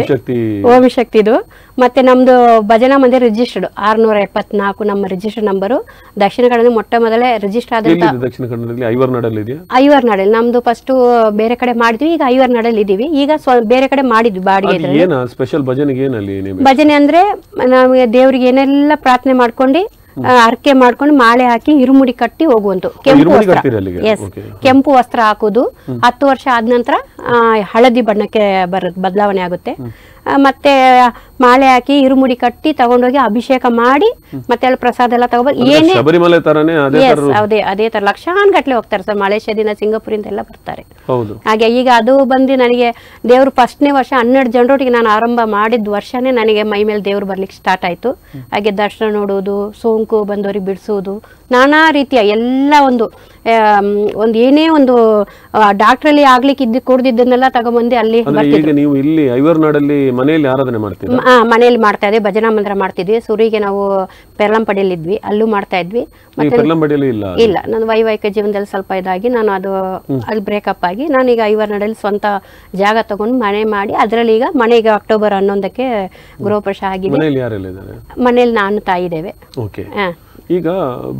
ಓಂ ಶಕ್ತಿದು. ಮತ್ತೆ ನಮ್ದು ಭಜನಾ ಮಂದಿರ ರಿಜಿಸ್ಟರ್ಡ್ 674 ನಮ್ಮ ರಿಜಿಸ್ಟರ್ ನಂಬರು. ದಕ್ಷಿಣ ಕನ್ನಡ ಮೊಟ್ಟ ಮೊದಲೇ ರಿಜಿಸ್ಟರ್ ಆದಂತ ಐವರ್ನಾಡಲ್ಲಿ. ನಮ್ದು ಫಸ್ಟ್ ಬೇರೆ ಕಡೆ ಮಾಡಿದ್ವಿ, ಈಗ ಐವರ್ನಾಡಲ್ಲಿ ಇದೀವಿ. ಈಗ ಬೇರೆ ಕಡೆ ಮಾಡಿದ್ವಿ ಬಾಡಿಗೆ. ಭಜನೆ ಅಂದ್ರೆ ನಮಗೆ ದೇವ್ರಿಗೆ ಏನೆಲ್ಲ ಪ್ರಾರ್ಥನೆ ಮಾಡ್ಕೊಂಡು ಅರ್ಕೆ ಮಾಡ್ಕೊಂಡು ಮಾಲೆ ಹಾಕಿ ಇರುಮುಡಿ ಕಟ್ಟಿ ಹೋಗುವಂತು. ಕೆಂಪು ವಸ್ತ್ರ, ಕೆಂಪು ವಸ್ತ್ರ ಹಾಕುದು. 10 ವರ್ಷ ಆದ ನಂತರ ಹಳದಿ ಬಣ್ಣಕ್ಕೆ ಬದಲಾವಣೆ ಆಗುತ್ತೆ. ಮತ್ತೆ ಮಾಲೆ ಹಾಕಿ ಇರುಮುಡಿ ಕಟ್ಟಿ ತಗೊಂಡೋಗಿ ಅಭಿಷೇಕ ಮಾಡಿ ಮತ್ತೆ ಅಲ್ಲಿ ಪ್ರಸಾದ ಎಲ್ಲ ತಗೋಬೇಕು. ಏನೇ ಅದೇ ತರ ಲಕ್ಷಾನುಗಟ್ಲೆ ಹೋಗ್ತಾರೆ ಸರ್. ಮಲೇಷ್ಯಾದಿಂದ, ಸಿಂಗಾಪುರಿಂದ ಎಲ್ಲ ಬರ್ತಾರೆ. ಹಾಗೆ ಈಗ ಅದು ಬಂದು ನನಗೆ ದೇವ್ರು ಫಸ್ಟ್ನೇ ವರ್ಷ 12 ಜನರೊಟ್ಟಿಗೆ ನಾನು ಆರಂಭ ಮಾಡಿದ ವರ್ಷನೇ ನನಗೆ ಮೈ ಮೇಲೆ ದೇವ್ರು ಬರ್ಲಿಕ್ಕೆ ಸ್ಟಾರ್ಟ್ ಆಯ್ತು. ಹಾಗೆ ದರ್ಶನ ನೋಡುವುದು, ಸೋಂಕು ಬಂದವರಿಗೆ ಬಿಡಿಸುವುದು, ನಾನಾ ರೀತಿಯ ಎಲ್ಲ ಒಂದು ಏನೇ ಒಂದು ಡಾಕ್ಟ್ರಲ್ಲಿ ಆಗ್ಲಿಕ್ಕೆ ಕೊಡ್ದಿದ್ದನ್ನೆಲ್ಲ ತಗೊಂಬಂದು ಅಲ್ಲಿ ಮನೆಯಲ್ಲಿ ಮಾಡ್ತಾ ಇದ್ವಿ. ಭಜನಾ ಮಂದಿರ ಮಾಡ್ತಿದ್ವಿ. ಸುರಿಗೆ ನಾವು ಪೆರ್ಲಂಪಡಿಯಲ್ಲಿ ಇದ್ವಿ, ಅಲ್ಲೂ ಮಾಡ್ತಾ ಇದ್ವಿ. ಮತ್ತೆ ಇಲ್ಲ, ನಾನು ವೈವಾಹಿಕ ಜೀವನದಲ್ಲಿ ಸ್ವಲ್ಪ ಇದಾಗಿ ನಾನು ಅದು ಅಲ್ಲಿ ಬ್ರೇಕಪ್ ಆಗಿ ನಾನೀಗ ಐವರ್ನಾಡಲ್ಲಿ ಸ್ವಂತ ಜಾಗ ತಗೊಂಡು ಮನೆ ಮಾಡಿ ಅದರಲ್ಲಿ ಈಗ ಮನೆಗೆ ಅಕ್ಟೋಬರ್ 11ಕ್ಕೆ ಗೃಹಪ್ರವೇಶ ಆಗಿದೆ. ಮನೆಯಲ್ಲಿ ನಾನು ತಾಯಿ ಇದ್ದೇವೆ. ಈಗ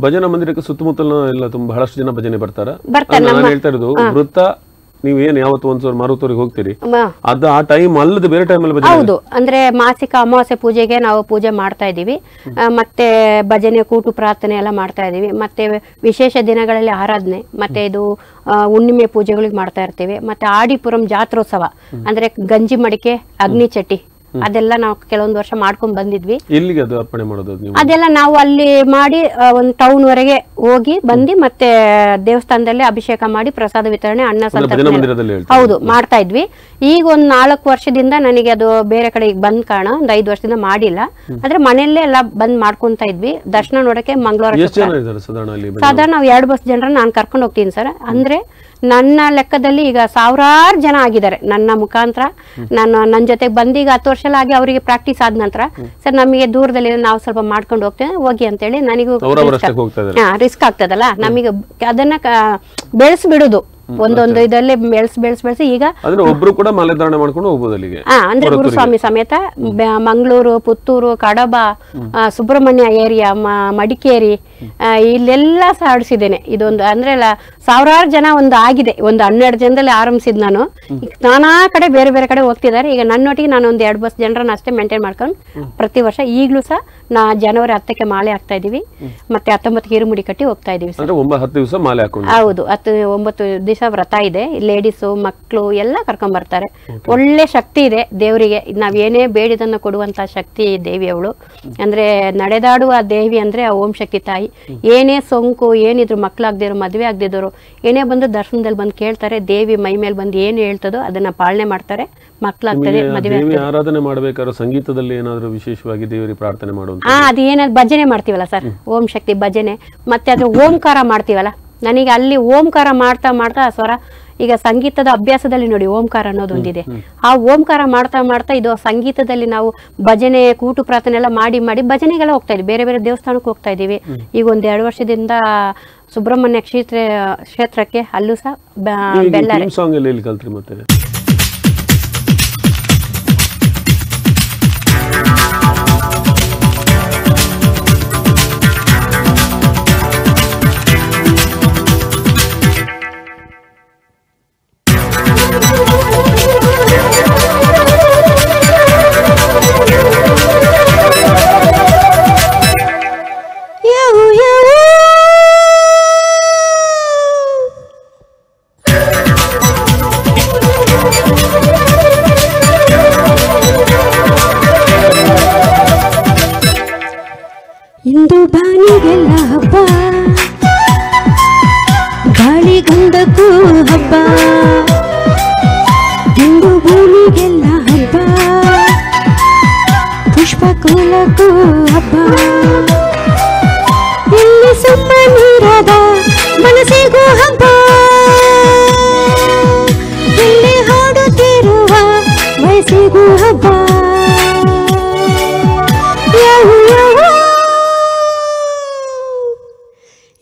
ಭಜನಾ ಮಂದಿರಕ್ಕೆ ಸುತ್ತಮುತ್ತಲ ಎಲ್ಲ ಬಹಳಷ್ಟು ಜನ ಭಜನೆ ಬರ್ತಾರೆ. ನಾನು ಹೇಳ್ತಾ ಇರೋದು ವೃತ್ತ ನೀವೇನು ಯಾವತ್ತು ಒಂದ್ಸಲ ಮಾರುತೂರಿಗೆ ಹೋಗ್ತೀರಿ, ಅದು ಆ ಟೈಮ್ ಅಲ್ಲದೆ ಬೇರೆ ಟೈಮ್ ಅಲ್ಲಿ? ಹೌದು, ಅಂದ್ರೆ ಮಾಸಿಕ ಅಮಾವಾಸ್ಯೆ ಪೂಜೆಗೆ ನಾವು ಪೂಜೆ ಮಾಡ್ತಾ ಇದೀವಿ. ಮತ್ತೆ ಭಜನೆ, ಕೂಟು ಪ್ರಾರ್ಥನೆ ಎಲ್ಲ ಮಾಡ್ತಾ ಇದೀವಿ. ಮತ್ತೆ ವಿಶೇಷ ದಿನಗಳಲ್ಲಿ ಆರಾಧನೆ, ಮತ್ತೆ ಇದು ಹುಣ್ಣಿಮೆ ಪೂಜೆಗಳಿಗೆ ಮಾಡ್ತಾ ಇರ್ತೀವಿ. ಮತ್ತೆ ಆಡಿಪುರಂ ಜಾತ್ರೋತ್ಸವ ಅಂದ್ರೆ ಗಂಜಿ ಮಡಿಕೆ, ಅಗ್ನಿ ಚಟ್ಟಿ ಅದೆಲ್ಲ ನಾವು ಕೆಲವೊಂದು ವರ್ಷ ಮಾಡ್ಕೊಂಡ್ ಬಂದಿದ್ವಿ. ಎಲ್ಲಿಗೆ ಅದು ಅರ್ಪಣೆ ಮಾಡೋದು? ಅದೆಲ್ಲ ನಾವು ಅಲ್ಲಿ ಮಾಡಿ ಒಂದು ಟೌನ್ ವರೆಗೆ ಹೋಗಿ ಬಂದು ಮತ್ತೆ ದೇವಸ್ಥಾನದಲ್ಲಿ ಅಭಿಷೇಕ ಮಾಡಿ ಪ್ರಸಾದ ವಿತರಣೆ, ಅನ್ನ ಸಂತರ್ಪಣೆ ಹೌದು ಮಾಡ್ತಾ ಇದ್ವಿ. ಈಗ ಒಂದು 4 ವರ್ಷದಿಂದ ನನಗೆ ಅದು ಬೇರೆ ಕಡೆ ಬಂದ್ ಕಾರಣ ಒಂದು 5 ವರ್ಷದಿಂದ ಮಾಡಿಲ್ಲ. ಆದ್ರೆ ಮನೆಯಲ್ಲೇ ಎಲ್ಲ ಬಂದ್ ಮಾಡ್ಕೊಂತ ಇದ್ವಿ. ದರ್ಶನ ನೋಡಕ್ಕೆ ಮಂಗಳವಾರ ಸಾಧಾರಣ ನಾವು 2 ಬಸ್ ಜನರನ್ನ ನಾನು ಕರ್ಕೊಂಡು ಹೋಗ್ತೀನಿ ಸರ್. ಅಂದ್ರೆ ನನ್ನ ಲೆಕ್ಕದಲ್ಲಿ ಈಗ 1000 ಜನ ಆಗಿದ್ದಾರೆ ನನ್ನ ಮುಖಾಂತರ. ನನ್ನ ಜೊತೆಗೆ ಬಂದೀಗ 10 ವರ್ಷ ಆಗಿ ಅವರಿಗೆ ಪ್ರಾಕ್ಟೀಸ್ ಆದ ನಂತರ ಸರ್ ನಮಗೆ ದೂರದಲ್ಲಿ ನಾವು ಸ್ವಲ್ಪ ಮಾಡ್ಕೊಂಡು ಹೋಗ್ತೇವೆ ಹೋಗಿ ಅಂತೇಳಿ ನನಗೂ ರಿಸ್ಕ್ ಆಗ್ತದಲ್ಲ, ನಮಗೆ ಅದನ್ನ ಬೆಳೆಸ್ಬಿಡುದು ಒಂದೊಂದು ಇದರಲ್ಲಿ ಬೆಳೆಸಿ ಈಗ ಒಬ್ರು ಕೂಡ ಮಾಲೆಧಾರಣೆ ಮಾಡ್ಕೊಂಡು ಹೋಗ್ಬೋದು ಅಲ್ಲಿಗೆ. ಅಂದ್ರೆ ಗುರುಸ್ವಾಮಿ ಸಮೇತ ಮಂಗಳೂರು, ಪುತ್ತೂರು, ಕಡಬ, ಸುಬ್ರಹ್ಮಣ್ಯ ಏರಿಯಾ, ಮಡಿಕೇರಿ ಇಲ್ಲೆಲ್ಲ ಸಾಡಿಸಿದ್ದೇನೆ. ಇದೊಂದು ಅಂದ್ರೆ 1000 ಜನ ಒಂದು ಆಗಿದೆ. ಒಂದು 12 ಜನದಲ್ಲಿ ಆರಂಭಿಸಿದ್ ನಾನು. ನಾನಾ ಕಡೆ ಬೇರೆ ಬೇರೆ ಕಡೆ ಹೋಗ್ತಿದ್ದಾರೆ. ಈಗ ನನ್ನೊಟ್ಟಿಗೆ ನಾನು ಒಂದು 2 ಬಸ್ ಜನರನ್ನ ಅಷ್ಟೇ ಮೇಂಟೈನ್ ಮಾಡ್ಕೊಂಡು ಪ್ರತಿ ವರ್ಷ ಈಗ್ಲೂ ಸಹ ಜನವರಿ 10ಕ್ಕೆ ಮಾಲೆ ಹಾಕ್ತಾ ಇದೀವಿ. ಮತ್ತೆ 19ಕ್ಕೆ ಇರುಮುಡಿ ಕಟ್ಟಿ ಹೋಗ್ತಾ ಇದೀವಿ. 10 ದಿವಸ ಮಾಲೆ ಹಾಕೊಂಡು ಹೌದು, 9 ದಿವಸ ವ್ರತ ಇದೆ. ಲೇಡೀಸು, ಮಕ್ಕಳು ಎಲ್ಲ ಕರ್ಕೊಂಡ್ ಬರ್ತಾರೆ. ಒಳ್ಳೆ ಶಕ್ತಿ ಇದೆ ದೇವರಿಗೆ. ನಾವ್ ಏನೇ ಬೇಡಿದನ್ನು ಕೊಡುವಂತ ಶಕ್ತಿ ದೇವಿ ಅವಳು. ಅಂದ್ರೆ ನಡೆದಾಡುವ ದೇವಿ ಅಂದ್ರೆ ಓಂ ಶಕ್ತಿ ತಾಯಿ. ಏನೇ ಸೋಂಕು ಏನಿದ್ರು, ಮಕ್ಕಳಾಗ್ದಿರೋ, ಮದ್ವೆ ಆಗದಿದ್ರು, ಏನೇ ಬಂದು ದರ್ಶನದಲ್ಲಿ ಬಂದು ಕೇಳ್ತಾರೆ, ದೇವಿ ಮೈ ಮೇಲೆ ಬಂದು ಏನ್ ಹೇಳ್ತದೋ ಅದನ್ನ ಪಾಲನೆ ಮಾಡ್ತಾರೆ. ಮಕ್ಕಳಾಗ್ತದೆ, ಮದುವೆ. ಆರಾಧನೆ ಮಾಡ್ಬೇಕಾದ್ರೆ ಸಂಗೀತದಲ್ಲಿ ಏನಾದ್ರು ವಿಶೇಷವಾಗಿ ದೇವರಿಗೆ ಪ್ರಾರ್ಥನೆ ಮಾಡುವಂತ? ಅದೇನಾದ್ರು ಭಜನೆ ಮಾಡ್ತೀವಲ್ಲ ಸರ್, ಓಂ ಶಕ್ತಿ ಭಜನೆ. ಮತ್ತೆ ಅದು ಓಂಕಾರ ಮಾಡ್ತೀವಲ್ಲ, ನನಗೆ ಅಲ್ಲಿ ಓಂಕಾರ ಮಾಡ್ತಾ ಮಾಡ್ತಾ ಸ್ವರ ಈಗ ಸಂಗೀತದ ಅಭ್ಯಾಸದಲ್ಲಿ ನೋಡಿ ಓಂಕಾರ ಅನ್ನೋದೊಂದಿದೆ. ಆ ಓಂಕಾರ ಮಾಡ್ತಾ ಮಾಡ್ತಾ ಇದು ಸಂಗೀತದಲ್ಲಿ ನಾವು ಭಜನೆ, ಕೂಟು ಪ್ರಾರ್ಥನೆ ಎಲ್ಲ ಮಾಡಿ ಮಾಡಿ ಭಜನೆಗೆಲ್ಲ ಹೋಗ್ತಾ ಇದ್ವಿ. ಬೇರೆ ಬೇರೆ ದೇವಸ್ಥಾನಕ್ಕೆ ಹೋಗ್ತಾ ಇದೀವಿ. ಈಗ ಒಂದು 2 ವರ್ಷದಿಂದ ಸುಬ್ರಹ್ಮಣ್ಯ ಕ್ಷೇತ್ರಕ್ಕೆ ಅಲ್ಲೂ ಸಹ ಬೆಳ್ಳಾರೆ. ಹಬ್ಬ ಇಲ್ಲಿ ಸುಮ್ಮನಿರದ ಮನಸ್ಸಿಗೂ ಹಬ್ಬ ಇಲ್ಲಿ ಹಾಡುತ್ತಿರುವ ವಯಸ್ಸಿಗೂ ಹಬ್ಬ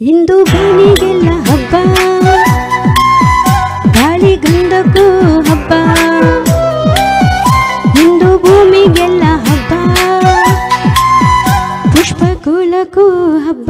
ಇಂದು ಬನಿಗೆಲ್ಲ ಹಬ್ಬ ಗಾಳಿ ಗಂಧಕ್ಕೂ ಹಬ್ಬ ಇಂದು ಭೂಮಿಗೆಲ್ಲ ಹಬ್ಬ ಪುಷ್ಪಕುಲಕ್ಕೂ ಹಬ್ಬ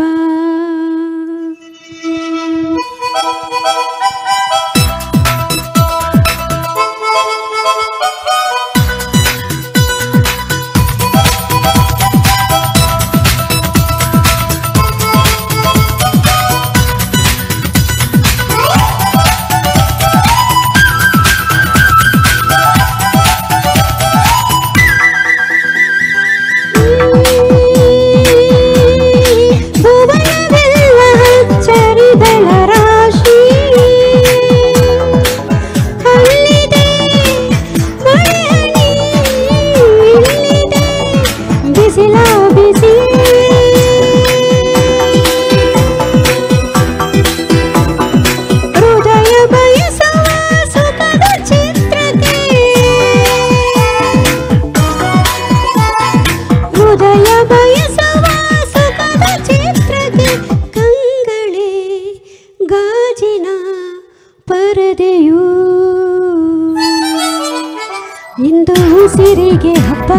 ಇಂದು ಉಸಿರಿಗೆ ಹಬ್ಬ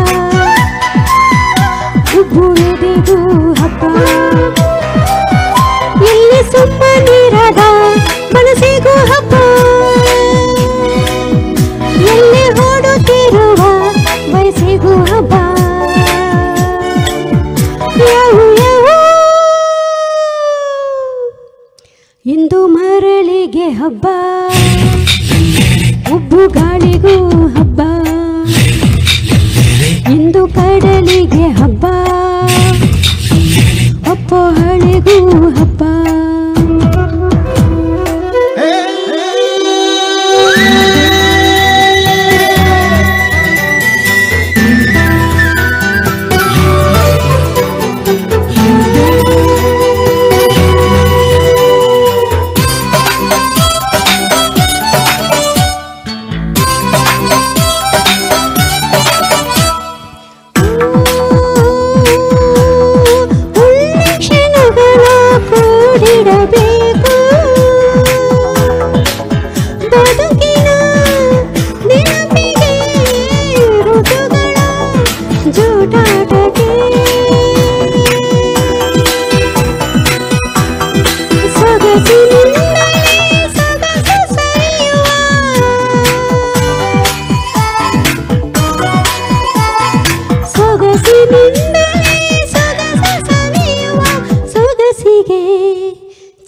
ಉಬ್ಬುವುದಿಗೂ ಹಬ್ಬ ಇಲ್ಲಿ ಸುಮ್ಮನಿರದ ಮನಸ್ಸಿಗೂ ಹಬ್ಬ ಎಲ್ಲಿ ಓಡುತ್ತಿರುವ ವಯಸ್ಸಿಗೂ ಹಬ್ಬ ಇಂದು ಮರಳಿಗೆ ಹಬ್ಬ ಉಬ್ಬು ಗಾಳಿಗೂ ಹಬ್ಬ ಇಂದು ಕಡಲಿಗೆ ಹಬ್ಬ ಅಪ್ಪೋ ಹಳೆಗೂ ಹಬ್ಬ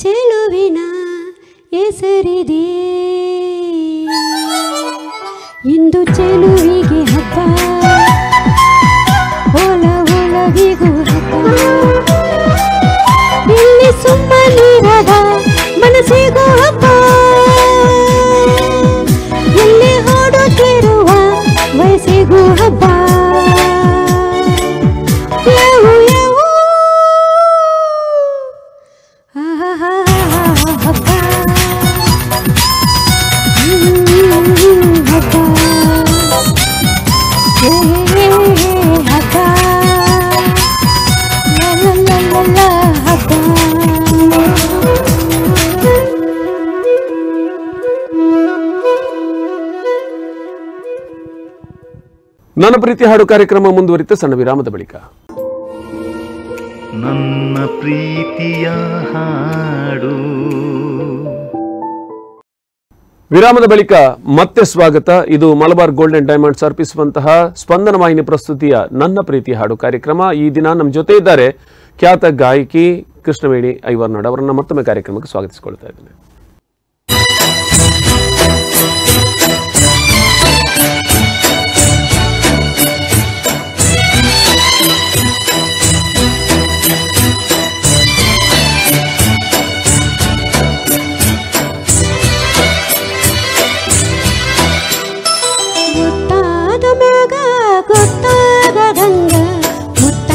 ಚೆಲುವಿನ ಹೆಸರಿದೆ ಇಂದು ಚೆಲುವಿಗೆ ಹಬ್ಬ ಒಲ ಒಲವಿಗೂ ಹಬ್ಬ ಇಲ್ಲಿ ಸುಮ್ಮನಿರದ ಮನಸ್ಸಿಗೂ ಹಬ್ಬ ಇಲ್ಲಿ ಹಾಡುತ್ತಿರುವ ವಯಸ್ಸಿಗೂ ಹಬ್ಬ ನನ್ನ ಪ್ರೀತಿ ಹಾಡು ಕಾರ್ಯಕ್ರಮ ಮುಂದುವರಿತ ಸಣ್ಣ ವಿರಾಮದ ಬಳಿಕ ನನ್ನ ಪ್ರೀತಿಯ ಹಾಡು. ವಿರಾಮದ ಬಳಿಕ ಮತ್ತೆ ಸ್ವಾಗತ. ಇದು ಮಲಬಾರ್ ಗೋಲ್ಡನ್ ಡೈಮಂಡ್ಸ್ ಅರ್ಪಿಸುವಂತಹ ಸ್ಪಂದನ ವಾಹಿನಿ ಪ್ರಸ್ತುತಿಯ ನನ್ನ ಪ್ರೀತಿ ಹಾಡು ಕಾರ್ಯಕ್ರಮ. ಈ ದಿನ ನಮ್ಮ ಜೊತೆ ಇದ್ದಾರೆ ಖ್ಯಾತ ಗಾಯಕಿ ಕೃಷ್ಣವೇಣಿ ಐವರ್ನಾಡ್. ಅವರನ್ನ ಮತ್ತೊಮ್ಮೆ ಕಾರ್ಯಕ್ರಮಕ್ಕೆ ಸ್ವಾಗತಿಸಿಕೊಳ್ತಾ ಇದ್ದೇನೆ. ಗೊತ್ತಾದ ಮ್ಯಾಗ ಗೊತ್ತಾಗದಂಗ ಮುತ್ತ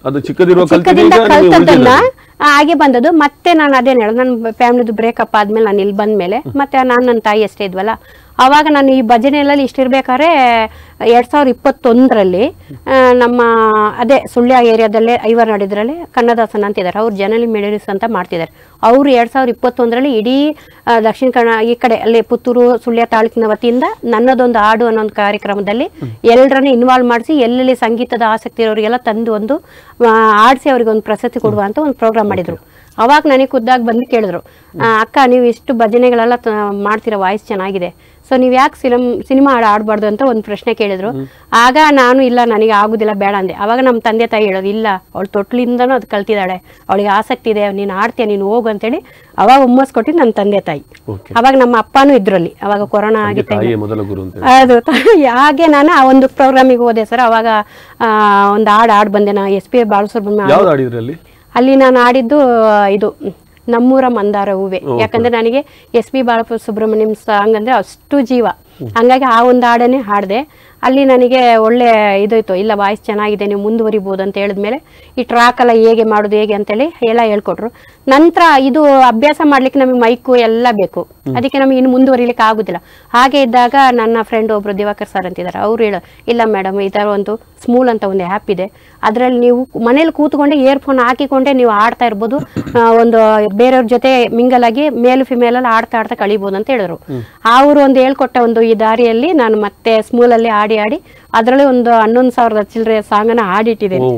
ಅದು ಚಿಕ್ಕದಿರುವ ಚಿಕ್ಕದಿಂದ ಕಲ್ತದ್ದನ್ನ ಹಾಗೆ ಬಂದದ್ದು. ಮತ್ತೆ ನಾನು ಅದೇನು ಹೇಳೋದು, ನನ್ನ ಫ್ಯಾಮಿಲಿದು ಬ್ರೇಕಪ್ ಆದ್ಮೇಲೆ ನಾನು ಇಲ್ಲಿ ಬಂದ್ಮೇಲೆ ಮತ್ತೆ ನಾನು ನನ್ನ ತಾಯಿ ಅಷ್ಟೇ ಇದ್ವಲ್ಲ, ಅವಾಗ ನಾನು ಈ ಭಜನೆಯಲ್ಲಿ ಇಷ್ಟಿರ್ಬೇಕಾದ್ರೆ 2021ರಲ್ಲಿ ನಮ್ಮ ಅದೇ ಸುಳ್ಯ ಏರಿಯಾದಲ್ಲೇ ಐವರ್ನಾಡಿದ್ರಲ್ಲಿ ಕನ್ನದಾಸನ ಅಂತಿದ್ದಾರೆ, ಅವ್ರು ಜನರಲಿ ಮೆಡಲಿಸ್ ಅಂತ ಮಾಡ್ತಿದ್ದಾರೆ. ಅವರು 2021ರಲ್ಲಿ ಇಡೀ ದಕ್ಷಿಣ ಕನ್ನಡ ಈ ಕಡೆ ಅಲ್ಲಿ ಪುತ್ತೂರು ಸುಳ್ಯ ತಾಲೂಕಿನ ವತಿಯಿಂದ ನನ್ನದೊಂದು ಹಾಡು ಅನ್ನೋ ಒಂದು ಕಾರ್ಯಕ್ರಮದಲ್ಲಿ ಎಲ್ಲರನ್ನ ಇನ್ವಾಲ್ವ್ ಮಾಡಿಸಿ ಎಲ್ಲೆಲ್ಲಿ ಸಂಗೀತದ ಆಸಕ್ತಿ ಇರೋರಿಗೆಲ್ಲ ತಂದು ಒಂದು ಆಡಿಸಿ ಅವ್ರಿಗೆ ಒಂದು ಪ್ರಶಸ್ತಿ ಕೊಡುವ ಅಂತ ಒಂದು ಪ್ರೋಗ್ರಾಮ್ ಮಾಡಿದ್ರು. ಅವಾಗ ನನಗೆ ಖುದ್ದಾಗಿ ಬಂದು ಕೇಳಿದ್ರು, ಅಕ್ಕ ನೀವು ಇಷ್ಟು ಭಜನೆಗಳೆಲ್ಲ ಮಾಡ್ತೀರಾ, ವಾಯ್ಸ್ ಚೆನ್ನಾಗಿದೆ, ಸೊ ನೀವು ಯಾಕೆ ಸಿನಿಮಾ ಹಾಡು ಆಡಬಾರ್ದು ಅಂತ ಒಂದು ಪ್ರಶ್ನೆ ಕೇಳಿದ್ರು. ಆಗ ನಾನು ಇಲ್ಲ ನನಗೆ ಆಗುದಿಲ್ಲ ಬೇಡ ಅಂದೆ. ಅವಾಗ ನಮ್ಮ ತಂದೆ ತಾಯಿ ಹೇಳೋದು, ಇಲ್ಲ ಅವಳು ತೊಟ್ಲಿಂದನೂ ಅದು ಕಲ್ತಿದ್ದಾಳೆ, ಅವಳಿಗೆ ಆಸಕ್ತಿ ಇದೆ, ನೀನು ಆಡ್ತೀಯ, ನೀನು ಹೋಗು ಅಂತೇಳಿ ಅವಾಗ ಹುಮ್ಮಸ್ ಕೊಟ್ಟಿದ್ದು ನನ್ನ ತಂದೆ ತಾಯಿ. ಅವಾಗ ನಮ್ಮ ಅಪ್ಪನೂ ಇದ್ರಲ್ಲಿ, ಅವಾಗ ಕೊರೋನಾ ಆಗಿತ್ತು. ಅದು ಹಾಗೆ ನಾನು ಆ ಒಂದು ಪ್ರೋಗ್ರಾಮಿಗೆ ಹೋದೆ ಸರ್. ಅವಾಗ ಒಂದು ಹಾಡು ಬಂದೆ ನಾ SP ಬಾಲಸುಬ್ರಹ್ಮಣ್ಯ. ಅಲ್ಲಿ ನಾನು ಆಡಿದ್ದು ಇದು ನಮ್ಮೂರ ಮಂದಾರ ಹೂವೆ. ಯಾಕಂದ್ರೆ ನನಗೆ SP ಬಾಲಸುಬ್ರಹ್ಮಣ್ಯಂ ಸಾಂಗ್ ಅಂದ್ರೆ ಅಷ್ಟು ಜೀವ, ಹಂಗಾಗಿ ಆ ಒಂದು ಹಾಡನ್ನೇ ಹಾಡಿದೆ. ಅಲ್ಲಿ ನನಗೆ ಒಳ್ಳೆ ಇದಾಯ್ತು, ಇಲ್ಲ ವಾಯ್ಸ್ ಚೆನ್ನಾಗಿದೆ, ನೀವು ಮುಂದುವರಿಬೋದು ಅಂತ ಹೇಳಿದ್ಮೇಲೆ ಈ ಟ್ರಾಕ್ ಎಲ್ಲ ಹೇಗೆ ಮಾಡೋದು ಹೇಗೆ ಅಂತೇಳಿ ಎಲ್ಲ ಹೇಳ್ಕೊಟ್ರು. ನಂತರ ಇದು ಅಭ್ಯಾಸ ಮಾಡ್ಲಿಕ್ಕೆ ನಮಗೆ ಮೈಕು ಎಲ್ಲ ಬೇಕು, ಅದಕ್ಕೆ ನಮಗೆ ಇನ್ನು ಮುಂದುವರಿಲಿಕ್ಕೆ ಆಗುದಿಲ್ಲ. ಹಾಗೆ ಇದ್ದಾಗ ನನ್ನ ಫ್ರೆಂಡ್ ಒಬ್ರು ದಿವಾಕರ್ ಸರ್ ಅಂತಿದ್ದಾರೆ, ಅವ್ರು ಹೇಳೋ, ಇಲ್ಲ ಮೇಡಮ್ ಈ ಥರ ಒಂದು ಸ್ಮೂಲ್ ಅಂತ ಒಂದು ಆ್ಯಪ್ ಇದೆ, ಅದರಲ್ಲಿ ನೀವು ಮನೇಲಿ ಕೂತ್ಕೊಂಡೆ ಇಯರ್ಫೋನ್ ಹಾಕಿಕೊಂಡೆ ನೀವು ಆಡ್ತಾ ಇರ್ಬೋದು, ಒಂದು ಬೇರೆಯವ್ರ ಜೊತೆ ಮಿಂಗಲ್ ಆಗಿ ಮೇಲ್ ಫಿಮೇಲ್ ಅಲ್ಲಿ ಆಡ್ತಾ ಆಡ್ತಾ ಕಳಿಬೋದು ಅಂತ ಹೇಳಿದ್ರು. ಅವರು ಒಂದು ಹೇಳ್ಕೊಟ್ಟ ಒಂದು ಈ ದಾರಿಯಲ್ಲಿ ನಾನು ಮತ್ತೆ ಸ್ಮೂಲಲ್ಲಿ ಆಡಿ ಅದರಲ್ಲಿ ಒಂದು 11,000 ಚಿಲ್ಲರೆ ಸಾಂಗನ್ನ ಹಾಡಿಟ್ಟಿದ್ದೇನೆ.